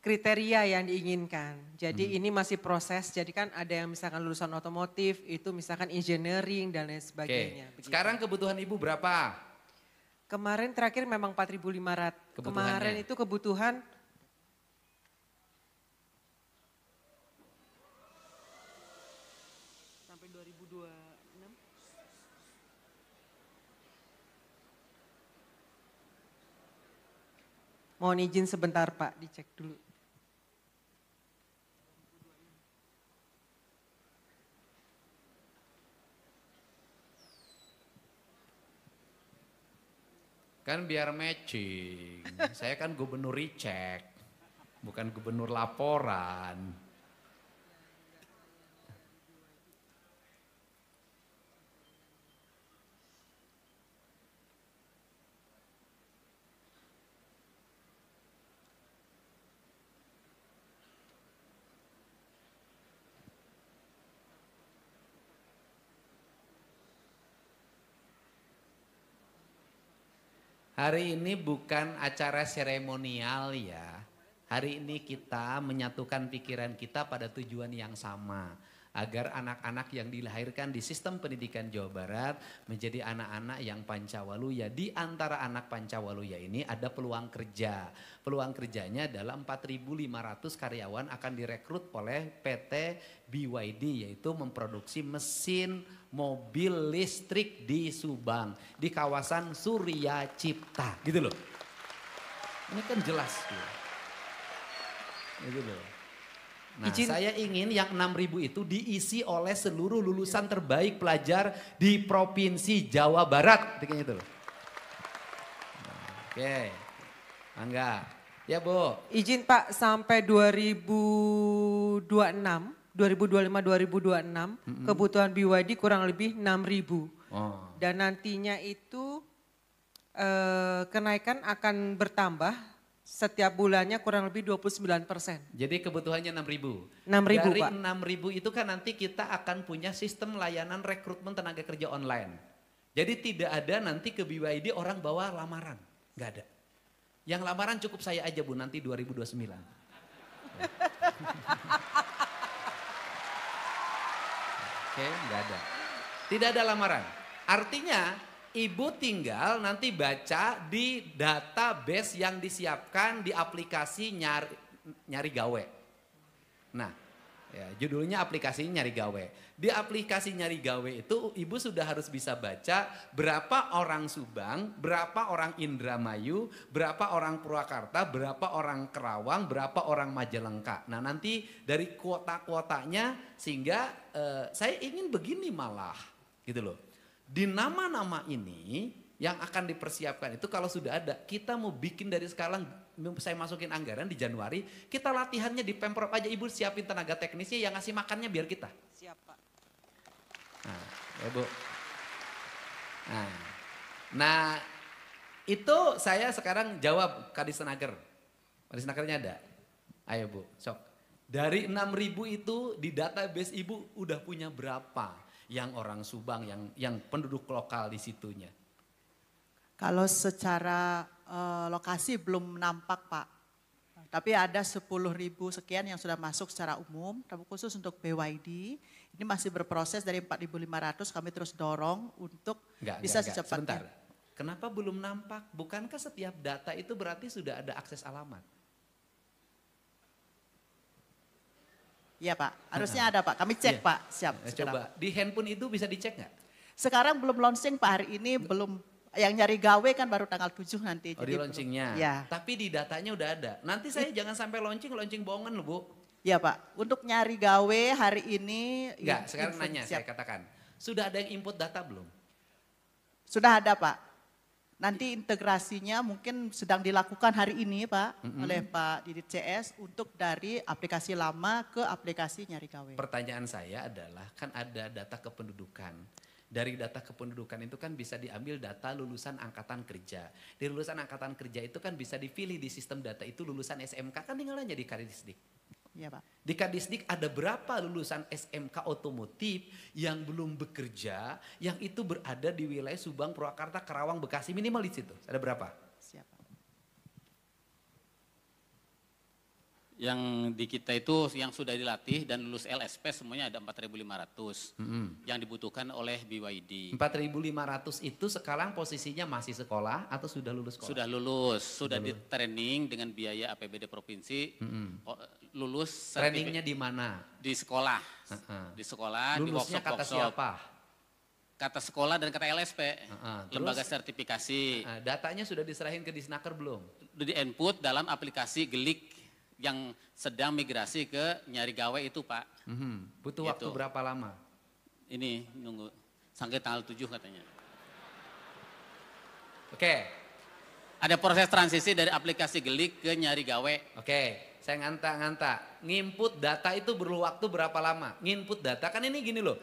S2: kriteria yang diinginkan. Jadi ini masih proses. Jadi kan ada yang misalkan lulusan otomotif, itu misalkan engineering dan lain sebagainya.
S1: Oke. Sekarang kebutuhan ibu berapa?
S2: Kemarin terakhir memang 4.500. Kemarin itu kebutuhan sampai 2026. Mohon izin sebentar Pak, dicek dulu.
S1: Kan biar matching. Saya kan gubernur recheck, bukan gubernur laporan. Hari ini bukan acara seremonial ya. Hari ini kita menyatukan pikiran kita pada tujuan yang sama. Agar anak-anak yang dilahirkan di sistem pendidikan Jawa Barat menjadi anak-anak yang Pancawaluya. Di antara anak Pancawaluya ini ada peluang kerja. Peluang kerjanya adalah 4.500 karyawan akan direkrut oleh PT BYD, yaitu memproduksi mesin mobil listrik di Subang, di kawasan Surya Cipta, gitu loh. Ini kan jelas gitu. Gitu loh. Nah, saya ingin yang 6.000 itu diisi oleh seluruh lulusan terbaik pelajar di Provinsi Jawa Barat. Kayak gitu loh. Oke, Angga. Ya Bu.
S2: Izin Pak, sampai 2025, 2026, kebutuhan BYD kurang lebih 6.000.
S1: Oh.
S2: Dan nantinya itu kenaikan akan bertambah setiap bulannya kurang lebih 29%.
S1: Jadi kebutuhannya 6.000.
S2: 6.000
S1: Dari
S2: Pak.
S1: 6.000 itu kan nanti kita akan punya sistem layanan rekrutmen tenaga kerja online. Jadi tidak ada nanti ke BYD orang bawa lamaran. Nggak ada. Yang lamaran cukup saya aja Bu, nanti 2029. Oke, nggak ada. Tidak ada lamaran. Artinya ibu tinggal nanti baca di database yang disiapkan di aplikasi nyari gawe. Nah, ya, judulnya aplikasi nyari gawe. Di aplikasi nyari gawe itu ibu sudah harus bisa baca berapa orang Subang, berapa orang Indramayu, berapa orang Purwakarta, berapa orang Kerawang, berapa orang Majalengka. Nah nanti dari kuota-kuotanya sehingga saya ingin begini malah gitu loh. Di nama-nama ini yang akan dipersiapkan itu kalau sudah ada, kita mau bikin dari sekarang, saya masukin anggaran di Januari, kita latihannya di Pemprov aja, ibu siapin tenaga teknisnya yang ngasih makannya biar kita.
S2: Siap Pak.
S1: Nah, ya Bu. Nah, itu saya sekarang jawab Kadisnaker. Kadisnakernya ada? Ayo Bu, sok. Dari 6.000 itu di database ibu udah punya berapa? Yang orang Subang, yang penduduk lokal di situnya?
S3: Kalau secara lokasi belum nampak Pak. Tapi ada 10.000 sekian yang sudah masuk secara umum. Tapi khusus untuk BYD, ini masih berproses dari 4.500 kami terus dorong untuk bisa secepatnya.
S1: Sebentar, kenapa belum nampak? Bukankah setiap data itu berarti sudah ada akses alamat?
S3: Iya Pak, harusnya ada Pak. Kami cek Pak, siap.
S1: Coba, di handphone itu bisa dicek nggak?
S3: Sekarang belum launching Pak, hari ini belum. Yang nyari gawe kan baru tanggal 7 nanti.
S1: Oh di launchingnya,
S3: ya.
S1: Tapi di datanya udah ada. Nanti saya jangan sampai launching bohongan loh Bu.
S3: Iya Pak, untuk nyari gawe hari ini.
S1: Enggak, sekarang nanya saya katakan. Sudah ada yang input data belum?
S3: Sudah ada Pak. Nanti integrasinya mungkin sedang dilakukan hari ini Pak, oleh Pak Didit CS untuk dari aplikasi lama ke aplikasi nyari gawe.
S1: Pertanyaan saya adalah kan ada data kependudukan. Dari data kependudukan itu kan bisa diambil data lulusan angkatan kerja. Di lulusan angkatan kerja itu kan bisa dipilih di sistem data itu lulusan SMK, kan tinggal aja di Kadisdik.
S3: Iya Pak.
S1: Di Kadisdik ada berapa lulusan SMK otomotif yang belum bekerja, yang itu berada di wilayah Subang, Purwakarta, Karawang, Bekasi, minimal di situ. Ada berapa?
S3: Siapa?
S4: Yang di kita itu yang sudah dilatih dan lulus LSP semuanya ada 4.500 yang dibutuhkan oleh BYD.
S1: 4.500 itu sekarang posisinya masih sekolah atau sudah lulus sekolah?
S4: Sudah lulus, sudah di training dengan biaya APBD provinsi, lulus.
S1: Trainingnya di mana?
S4: Di sekolah, di sekolah,
S1: Lulusnya
S4: di
S1: kata
S4: workshop.
S1: siapa?
S4: Kata sekolah dan kata LSP, lembaga
S1: Terus,
S4: sertifikasi.
S1: datanya sudah diserahin ke Disnaker belum?
S4: Di input dalam aplikasi Gelik yang sedang migrasi ke Nyari Gawe itu Pak.
S1: Butuh waktu
S4: Gitu.
S1: berapa lama?
S4: Ini nunggu sampai tanggal 7 katanya.
S1: Oke,
S4: Ada proses transisi dari aplikasi Gelik ke Nyari Gawe.
S1: oke. Saya nganta. Nginput data itu perlu waktu berapa lama? Nginput data kan ini gini loh.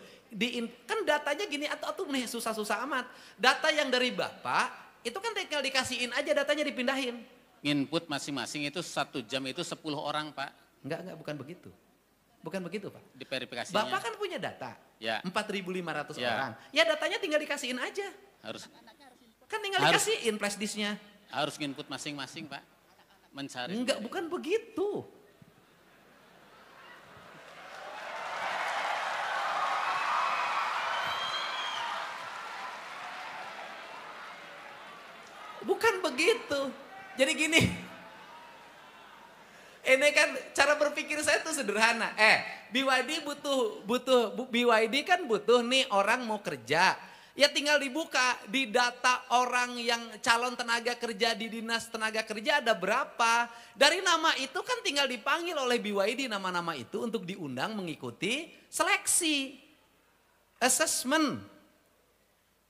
S1: Kan datanya gini atau nih susah-susah amat. Data yang dari Bapak itu kan tinggal dikasihin aja, datanya dipindahin.
S4: Input masing-masing itu 1 jam itu 10 orang Pak
S1: Enggak, bukan begitu. Bukan begitu Pak.
S4: di verifikasinya.
S1: Bapak kan punya data.
S4: Ya.
S1: 4.500
S4: Ya.
S1: orang. Ya datanya tinggal dikasihin aja.
S4: harus
S1: Kan tinggal
S4: Harus.
S1: dikasihin flash disknya.
S4: harus input masing-masing Pak. Mencari.
S1: Enggak, bukan begitu. Bukan begitu. Jadi gini. Ini kan cara berpikir saya tuh sederhana. BYD kan butuh nih orang mau kerja. Ya tinggal dibuka di data orang yang calon tenaga kerja di dinas tenaga kerja ada berapa. Dari nama itu kan tinggal dipanggil oleh BYD nama-nama itu untuk diundang mengikuti seleksi. Assessment.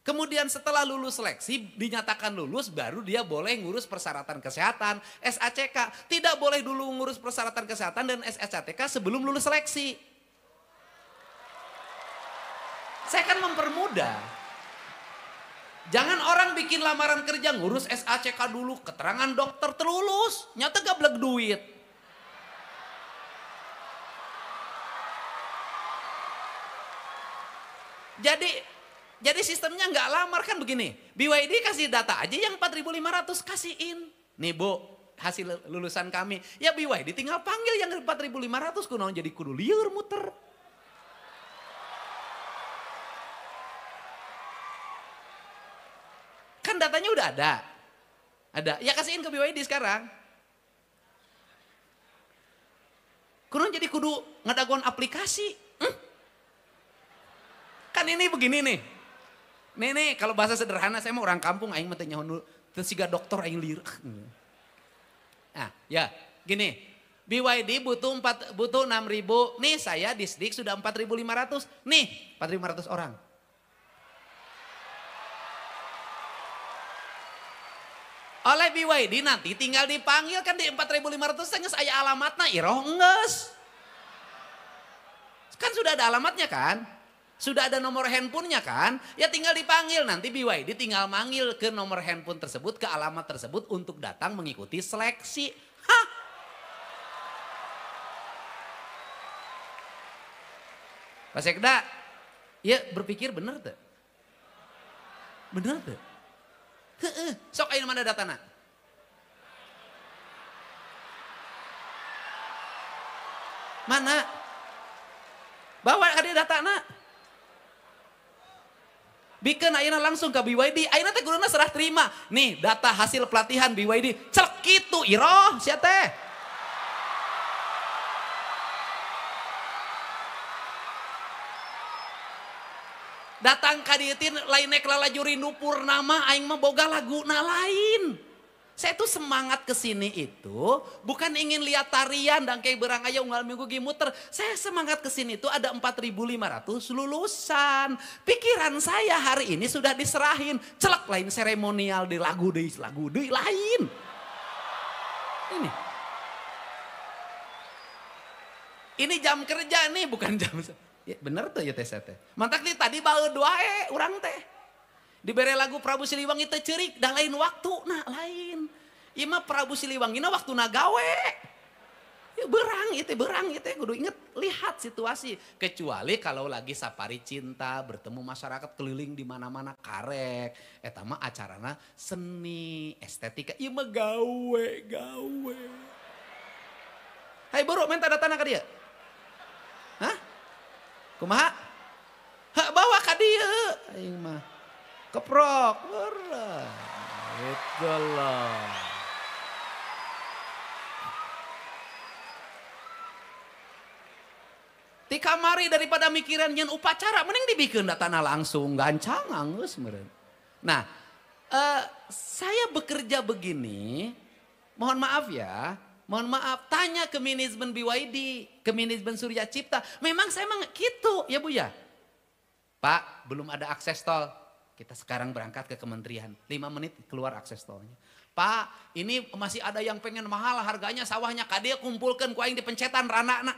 S1: Kemudian setelah lulus seleksi, dinyatakan lulus, baru dia boleh ngurus persyaratan kesehatan, SACK. Tidak boleh dulu ngurus persyaratan kesehatan dan SACK sebelum lulus seleksi. Saya kan mempermudah. Jangan orang bikin lamaran kerja ngurus SACK dulu, keterangan dokter terlulus, nyata gablek duit. Jadi sistemnya nggak lamar kan begini. BYD kasih data aja yang 4.500 kasihin. Nih Bu, hasil lulusan kami. Ya BYD tinggal panggil yang 4.500 kuno jadi kudu liur muter. Kan datanya udah ada. Ada. Ya kasihin ke BYD sekarang. Kuno jadi kudu ngadagon aplikasi. Kan ini begini nih. Nih, kalau bahasa sederhana saya mau orang kampung aing mah teh nyaho teu siga dokter aing lieur. Nah, ya, gini. BYD butuh 6.000. Nih saya Disdik sudah 4.500. Nih, 4.500 orang. Oleh BYD nanti tinggal dipanggil kan di 4.500 geus aya alamatna iroh geus. Kan sudah ada alamatnya kan? Sudah ada nomor handphonenya kan? Ya tinggal dipanggil, nanti BYD tinggal manggil ke nomor handphone tersebut, ke alamat tersebut untuk datang mengikuti seleksi. Hah? Pak Sekda, ya berpikir bener tuh? Bener tuh? Sok ayo mana datana? Mana? Bawa ada datana. Bikin ayeuna langsung ke BYD, ayeuna teh kuduna serah terima. Nih data hasil pelatihan BYD, celek kitu iroh sia teh. Datang ka dieu teh lain nek lalajuri nu purnama aing mah boga laguna lain. Saya tuh semangat kesini itu bukan ingin lihat tarian dan kayak berang aya unggal minggu gimuter. Saya semangat kesini itu ada 4.500 lulusan. Pikiran saya hari ini sudah diserahin. Celak lain seremonial di lagu deui lain. Ini jam kerja nih bukan jam. Ya, bener tuh ya teh teh. Mantak nih tadi bae doa urang teh. Dibere lagu Prabu Siliwangi teh ceurik da lain waktu nah lain. Ieu mah Prabu Siliwangi na waktuna gawe. Ya berang itu kudu inget lihat situasi. Kecuali kalau lagi safari cinta bertemu masyarakat keliling di mana-mana karek. Eta mah acarana seni, estetika. Ieu mah gawe. Hai buru main tanda tangan ka dia. Hah? Kumaha? Hak bawa ka dieu. Aing mah keprok. Beurah. Itulah. Ti kamari daripada mikiran nyen upacara mending dibikeun datana langsung gancang geus meureun. Nah, saya bekerja begini, mohon maaf ya. Mohon maaf, tanya ke manajemen BYD, ke manajemen Surya Cipta. Memang saya emang gitu ya Bu ya. Pak, belum ada akses tol. Kita sekarang berangkat ke kementerian. 5 menit keluar akses tolnya. Pak, ini masih ada yang pengen mahal harganya sawahnya. Kadia kumpulkan ku aing di pencetan ranana.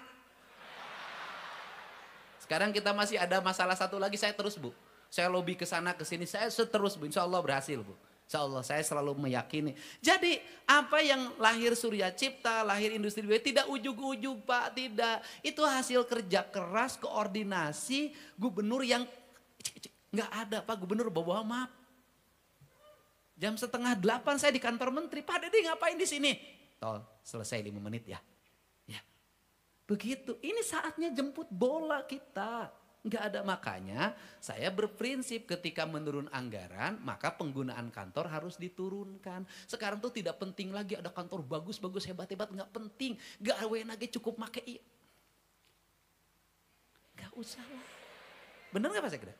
S1: Sekarang kita masih ada masalah satu lagi, saya terus Bu. Saya lobby ke sana ke sini, saya terus Bu. Insya Allah berhasil Bu. Insya Allah saya selalu meyakini. Jadi apa yang lahir Surya Cipta, lahir industri BYD tidak ujug-ujug Pak, tidak. Itu hasil kerja keras, koordinasi gubernur yang nggak ada Pak, gubernur bawa map. Jam 7:30 saya di kantor menteri, Pak Dede ngapain di sini? Tol selesai 5 menit ya. Ya, begitu. Ini saatnya jemput bola kita. Nggak ada, makanya saya berprinsip ketika menurun anggaran maka penggunaan kantor harus diturunkan. Sekarang tuh tidak penting lagi ada kantor bagus-bagus hebat-hebat, nggak penting. Gak lagi cukup make iya. Gak usah lah. Bener nggak Pak Sekda?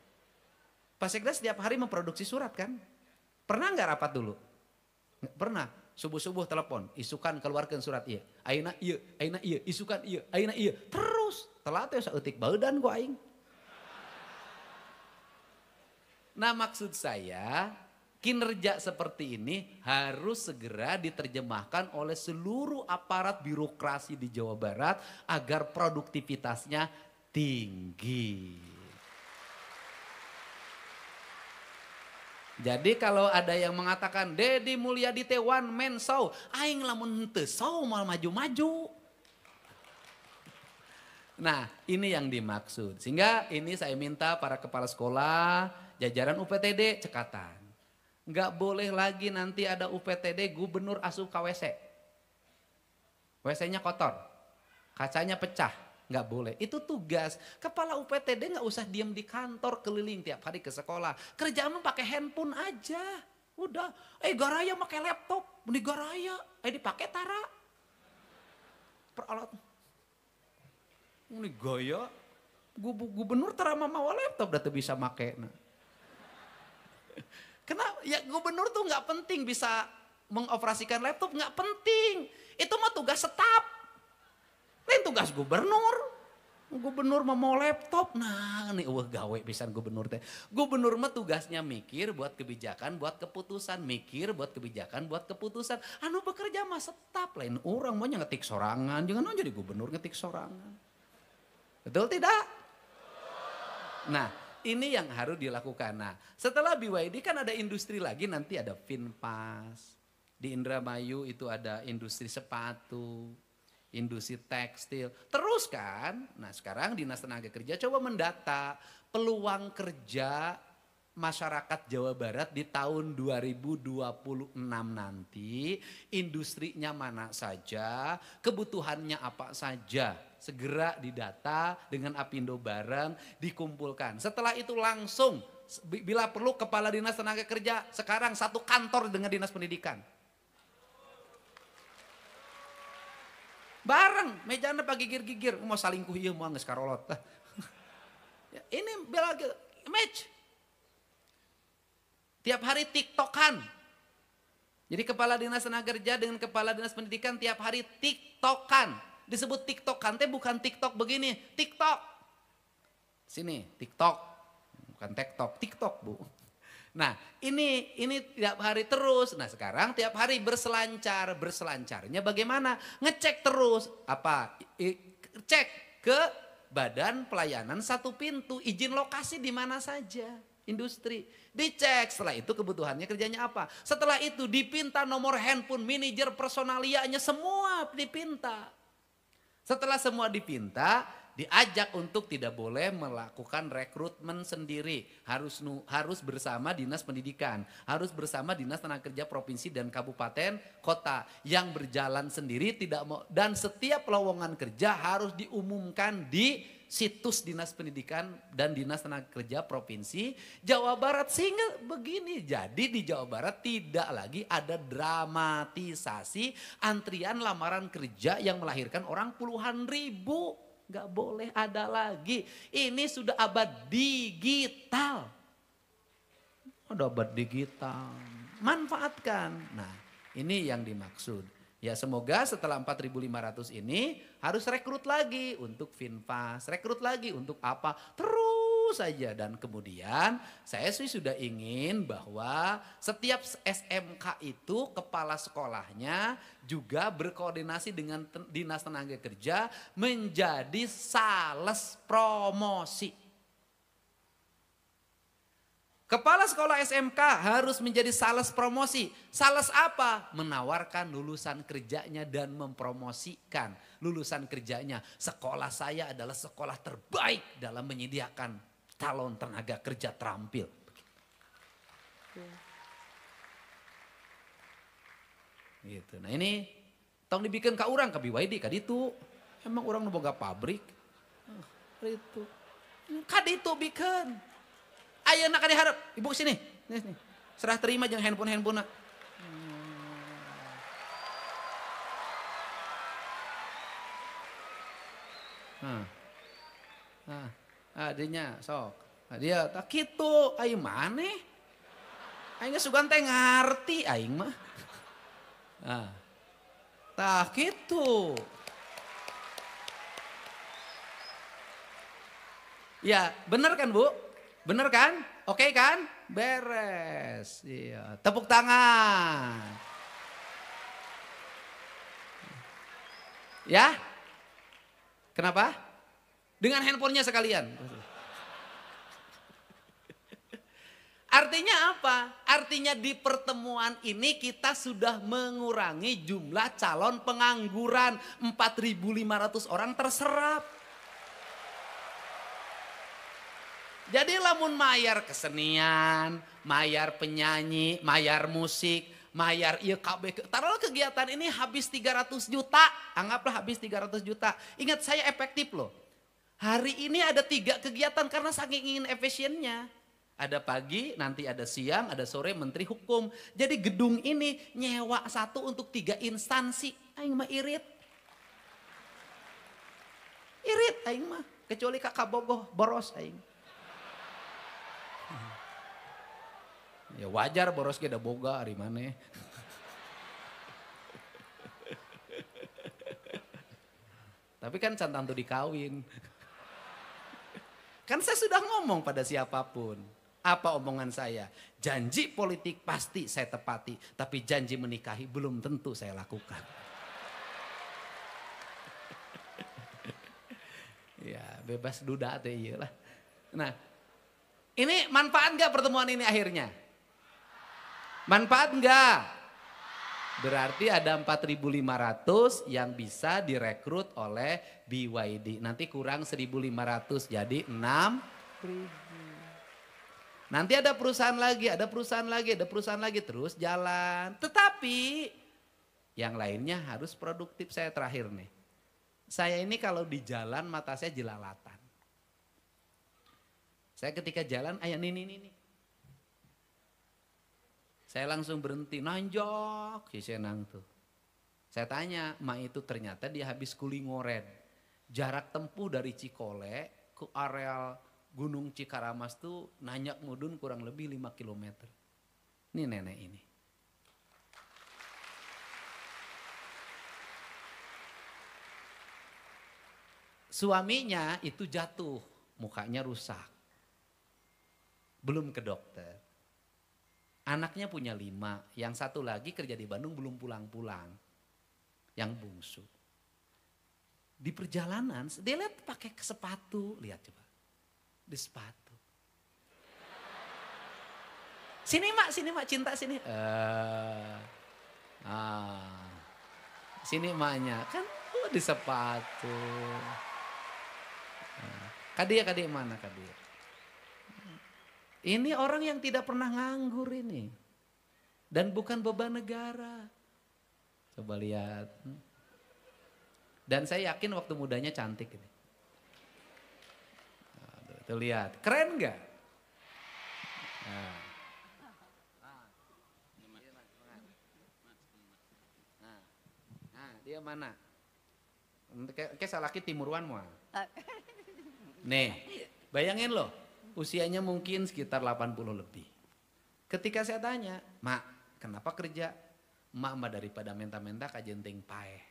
S1: Pak Sekda setiap hari memproduksi surat kan? Pernah nggak rapat dulu? Nggak pernah. Subuh-subuh telepon, isukan keluarkan surat iya. Aina iya, isukan iya, aina iya. Terus telat ya saeutik baeudan ku aing. Nah maksud saya kinerja seperti ini harus segera diterjemahkan oleh seluruh aparat birokrasi di Jawa Barat agar produktivitasnya tinggi. Jadi kalau ada yang mengatakan Deddy Mulyadi teh one man show, aing lamun henteu show mal maju-maju. Nah ini yang dimaksud. Sehingga ini saya minta para kepala sekolah, jajaran UPTD cekatan. Enggak boleh lagi nanti ada UPTD gubernur asup ke WC. WC-nya kotor, kacanya pecah, enggak boleh. Itu tugas. Kepala UPTD enggak usah diem di kantor keliling tiap hari ke sekolah. Kerjaan mah pakai handphone aja. Udah, garaya pakai laptop, mending garaya, dipakai tara. Peralat. Ini gaya, gubernur tara mamawa laptop udah bisa make. Nah. Kenapa? Ya gubernur tuh nggak penting bisa mengoperasikan laptop, nggak penting. Itu mah tugas staf. Lain tugas gubernur. Gubernur mau laptop, nah nih gawe pisan gubernur teh. Gubernur mah tugasnya mikir buat kebijakan, buat keputusan, mikir buat kebijakan, buat keputusan. Anu bekerja mah staf, lain orang mau ngetik sorangan, jangan jadi gubernur ngetik sorangan. Betul tidak? Nah, ini yang harus dilakukan. Nah, setelah BYD kan ada industri lagi, nanti ada Finpas. Di Indramayu itu ada industri sepatu, industri tekstil. Terus kan, nah sekarang Dinas Tenaga Kerja coba mendata peluang kerja masyarakat Jawa Barat di tahun 2026 nanti. Industrinya mana saja, kebutuhannya apa saja. Segera didata dengan Apindo bareng dikumpulkan. Setelah itu langsung bila perlu Kepala Dinas Tenaga Kerja sekarang satu kantor dengan Dinas Pendidikan. Bareng mejana pagi gigir-gigir mau salingkuh ieu moal geus karolot. Ini bela match. Tiap hari TikTokan. Jadi Kepala Dinas Tenaga Kerja dengan Kepala Dinas Pendidikan tiap hari TikTokan. Disebut TikTokan teh bukan TikTok begini, TikTok. Sini, TikTok. Bukan TikTok, TikTok Bu. Nah ini tiap hari terus. Nah sekarang tiap hari berselancar. Berselancarnya bagaimana? Ngecek terus. Apa? Cek ke badan pelayanan satu pintu, izin lokasi di mana saja, industri. Dicek, setelah itu kebutuhannya kerjanya apa. Setelah itu dipinta nomor handphone, manajer personalianya semua dipinta. Setelah semua dipinta, diajak untuk tidak boleh melakukan rekrutmen sendiri. Harus bersama dinas pendidikan, harus bersama dinas tenaga kerja provinsi dan kabupaten kota. Yang berjalan sendiri tidak mau, dan setiap lowongan kerja harus diumumkan di situs dinas pendidikan dan dinas tenaga kerja provinsi Jawa Barat. Sehingga begini, jadi di Jawa Barat tidak lagi ada dramatisasi antrian lamaran kerja yang melahirkan orang puluhan ribu. Gak boleh ada lagi. Ini sudah abad digital. Ada abad digital. Manfaatkan. Nah, ini yang dimaksud. Ya semoga setelah 4.500 ini harus rekrut lagi untuk Finfas, rekrut lagi untuk apa, terus saja. Dan kemudian saya sih sudah ingin bahwa setiap SMK itu kepala sekolahnya juga berkoordinasi dengan dinas tenaga kerja menjadi sales promosi. Kepala sekolah SMK harus menjadi sales promosi. Sales apa? Menawarkan lulusan kerjanya dan mempromosikan lulusan kerjanya. Sekolah saya adalah sekolah terbaik dalam menyediakan calon tenaga kerja terampil. Gitu. Nah ini tong dibikin ke orang ke BYD kaditu. Emang orang nu boga pabrik. Itu. Kaditu bikin. Ayo nak diharap, ibu sini. Nih. Serah terima jangan handphone. Adanya sok. Dia tak gitu, aing maneh. Aing sugan teh ngarti aing mah. Tak gitu. Ya, benar kan Bu? Bener kan? Oke kan? Beres. Iya. Tepuk tangan. Ya? Kenapa? Dengan handphonenya sekalian. Artinya apa? Artinya di pertemuan ini kita sudah mengurangi jumlah calon pengangguran. 4.500 orang terserap. Jadi lamun mayar kesenian, mayar penyanyi, mayar musik, mayar iya KB. Taruhlah kegiatan ini habis 300 juta. Anggaplah habis 300 juta. Ingat saya efektif loh. Hari ini ada 3 kegiatan karena saking ingin efisiennya. Ada pagi, nanti ada siang, ada sore menteri hukum. Jadi gedung ini nyewa 1 untuk 3 instansi. Aing mah irit. Irit aing mah. Kecuali kakak bogoh, boros aing. Ya wajar boros kita boga hari mana. Tapi kan cantan tuh dikawin. Kan saya sudah ngomong pada siapapun. Apa omongan saya? Janji politik pasti saya tepati. Tapi janji menikahi belum tentu saya lakukan. Ya bebas duda teh iyalah. Nah ini manfaat gak pertemuan ini akhirnya? Manfaat enggak? Berarti ada 4.500 yang bisa direkrut oleh BYD. Nanti kurang 1.500 jadi 6.000. Nanti ada perusahaan lagi, ada perusahaan lagi, ada perusahaan lagi terus jalan. Tetapi yang lainnya harus produktif. Saya terakhir nih. Saya ini kalau di jalan mata saya jelalatan. Saya ketika jalan, ayah nih. Saya langsung berhenti, nanjak si senang tuh. Saya tanya, mak itu ternyata dia habis Kulingoren. Jarak tempuh dari Cikole ke areal Gunung Cikaramas tuh nanjak mudun kurang lebih 5 km. Ini nenek ini. Suaminya itu jatuh, mukanya rusak. Belum ke dokter. Anaknya punya 5, yang satu lagi kerja di Bandung belum pulang-pulang. Yang bungsu. Di perjalanan, dia lihat pakai sepatu, lihat coba. Di sepatu. Sini mak, cinta sini. Sini maknya, kan di sepatu. Kadia mana kadia? Ini orang yang tidak pernah nganggur ini. Dan bukan beban negara. Coba lihat. Dan saya yakin waktu mudanya cantik ini. Tuh lihat, keren gak? Dia mana? Kayak salaki timuruan mah. Nih, bayangin loh, usianya mungkin sekitar 80 lebih. Ketika saya tanya, Mak, kenapa kerja? Mak daripada menta-menta kajenting paeh.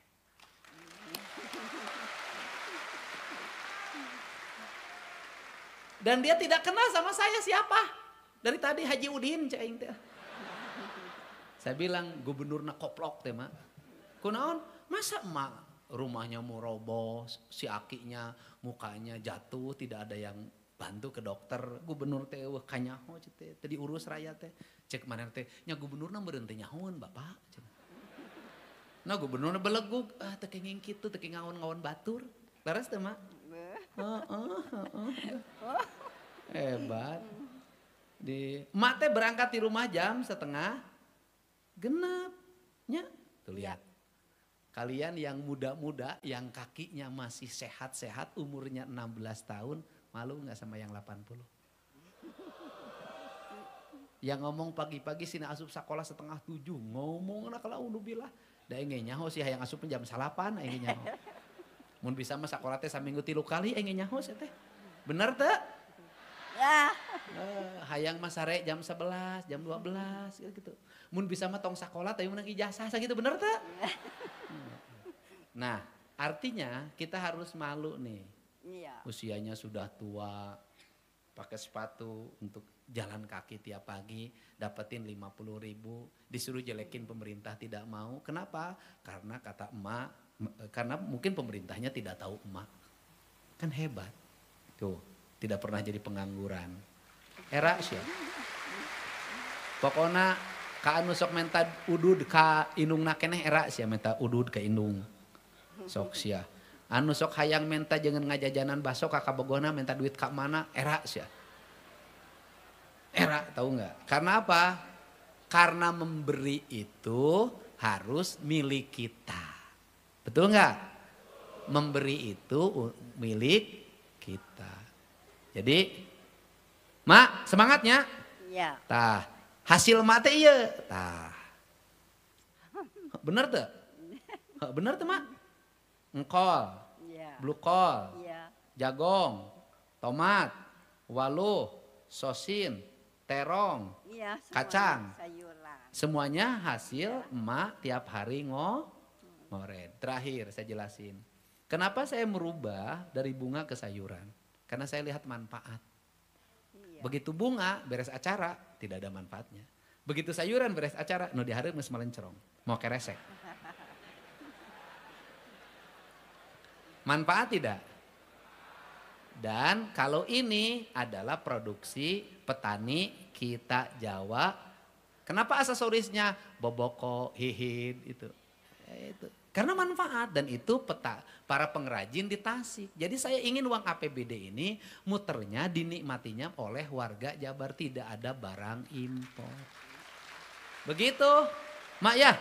S1: Dan dia tidak kenal sama saya siapa. Dari tadi Haji Udin cing teh. Saya bilang gubernurna koplok teh mak. Kunaon? Masa emak rumahnya mau roboh, si akinya mukanya jatuh, tidak ada yang bantu ke dokter. Gubernur teh wah kanyaho teh, tadi urus rakyat teh. Cek mana teh, nya gubernurna meureun teh nyahoan bapak. Nah gubernurna belegug, teu kenging kitu, teu ngaon-ngaon batur. Leres teh mak? Hebat. Emak teh berangkat di rumah jam 5:30 genapnya. Tuh lihat. Kalian yang muda-muda, yang kakinya masih sehat-sehat, umurnya 16 tahun, malu gak sama yang 80? Yang ngomong pagi-pagi sini asup sekolah 6:30, ngomong nak kalau unubillah. Da engge nyaho sih hayang asup jam 8, engge nyaho. Mun bisa mah sakola teh saminggu 3 kali engge nyaho teh. Bener teh? Ya. Hayang mah sare jam 11, jam 12 gitu. Mun bisa mah tong sakola teh meunang ijazah sakitu bener teh? Nah, artinya kita harus malu nih. Iya. Usianya sudah tua, pakai sepatu untuk jalan kaki tiap pagi, dapetin 50.000, disuruh jelekin pemerintah tidak mau. Kenapa? Karena kata emak, karena mungkin pemerintahnya tidak tahu emak. Kan hebat. Tuh, tidak pernah jadi pengangguran. Era sih. Pokoknya ka anu sok menta udud ka indungna keneh era sih menta udud ka indung. Sok sia. Anu sok hayang menta jangan ngajajanan baso ka kabogohna menta duit ka mana era sia. Era tahu nggak? Karena apa? Karena memberi itu harus milik kita. Betul nggak? Memberi itu milik kita. Jadi, mak semangatnya. Iya. Tah, hasil mate iya. Tah. Bener tuh? Bener tuh mak? Engkol, ya. Blue kol, ya. Jagong, tomat, waluh, sosin, terong, ya, kacang. Sayuran. Semuanya hasil emak tiap hari ngoren. Terakhir saya jelasin. Kenapa saya merubah dari bunga ke sayuran? Karena saya lihat manfaat. Iya. Begitu bunga beres acara tidak ada manfaatnya. Begitu sayuran beres acara nu dihareup geus melencerong, mau keresek. Manfaat tidak? Dan kalau ini adalah produksi petani kita Jawa. Kenapa aksesorisnya boboko, hihid itu? Itu. Karena manfaat dan itu para pengrajin di Tasik. Jadi saya ingin uang APBD ini muternya dinikmatinya oleh warga Jabar, tidak ada barang impor. Begitu, mak ya.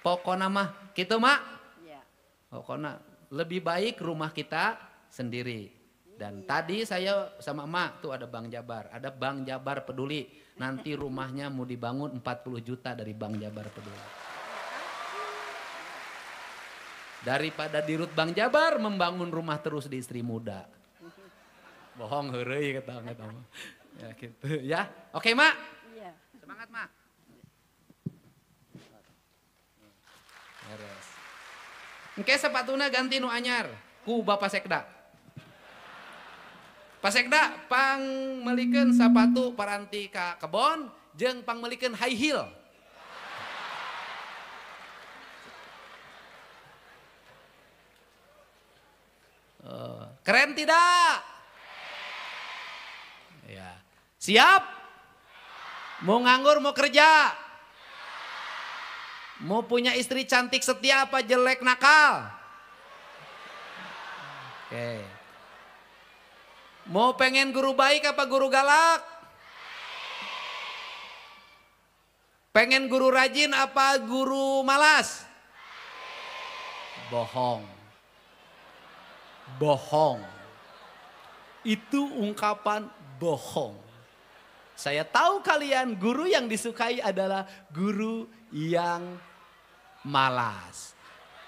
S1: Pokoknya mah, gitu mak. Ya. Pokoknya lebih baik rumah kita sendiri. Dan tadi saya sama emak tuh ada Bank Jabar, ada Bank Jabar Peduli. Nanti rumahnya mau dibangun 40 juta dari Bank Jabar Peduli. Daripada di Rut Bank Jabar membangun rumah terus di Istri Muda. Bohong heureuy kata mah. Ya gitu ya. Oke, mak. Iya. Semangat, mak. Beres. Engke sepatuna ganti nu anyar ku Bapak Sekda. Pak Sekda pang melikeun sapatu paranti ka kebon jeung pang melikeun high heel. Keren tidak? Ya. Siap? Mau nganggur, mau kerja? Mau punya istri cantik setia apa jelek nakal? Oke. Mau pengen guru baik apa guru galak? Pengen guru rajin apa guru malas? Bohong. Bohong. Itu ungkapan bohong. Saya tahu kalian guru yang disukai adalah guru yang malas.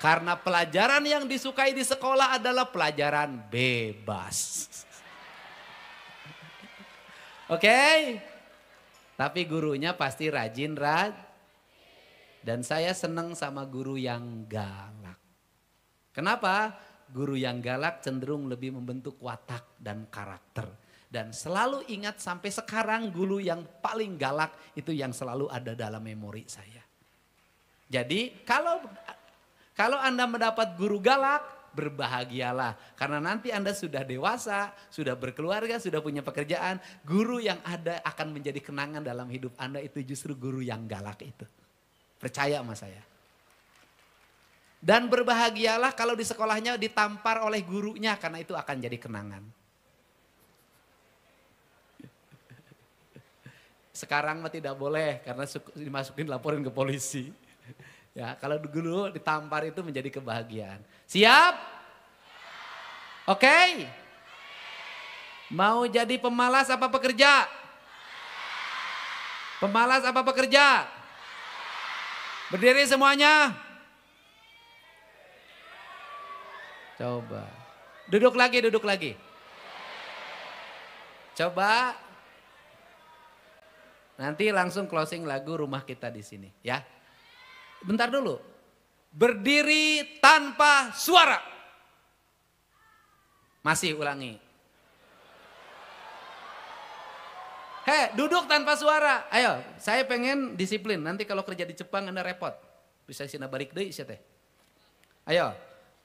S1: Karena pelajaran yang disukai di sekolah adalah pelajaran bebas. Oke? Tapi gurunya pasti rajin, dan saya senang sama guru yang galak. Kenapa? Guru yang galak cenderung lebih membentuk watak dan karakter. Dan selalu ingat sampai sekarang guru yang paling galak itu yang selalu ada dalam memori saya. Jadi kalau Anda mendapat guru galak, berbahagialah. Karena nanti Anda sudah dewasa, sudah berkeluarga, sudah punya pekerjaan. Guru yang ada akan menjadi kenangan dalam hidup Anda itu justru guru yang galak itu. Percaya sama saya. Dan berbahagialah kalau di sekolahnya ditampar oleh gurunya karena itu akan jadi kenangan. Sekarang mah tidak boleh karena dimasukin laporin ke polisi. Ya, kalau dulu ditampar itu menjadi kebahagiaan. Siap? Oke? Mau jadi pemalas apa pekerja? Pemalas apa pekerja? Berdiri semuanya. Coba. Duduk lagi. Coba. Nanti langsung closing lagu Rumah Kita di sini, ya. Bentar dulu. Berdiri tanpa suara. Masih ulangi. Duduk tanpa suara. Ayo, saya pengen disiplin. Nanti kalau kerja di Jepang Anda repot. Bisa sina balik deui sia teh. Ayo,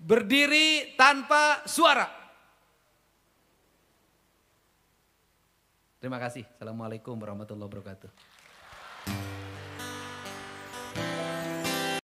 S1: berdiri tanpa suara. Terima kasih. Assalamualaikum warahmatullahi wabarakatuh.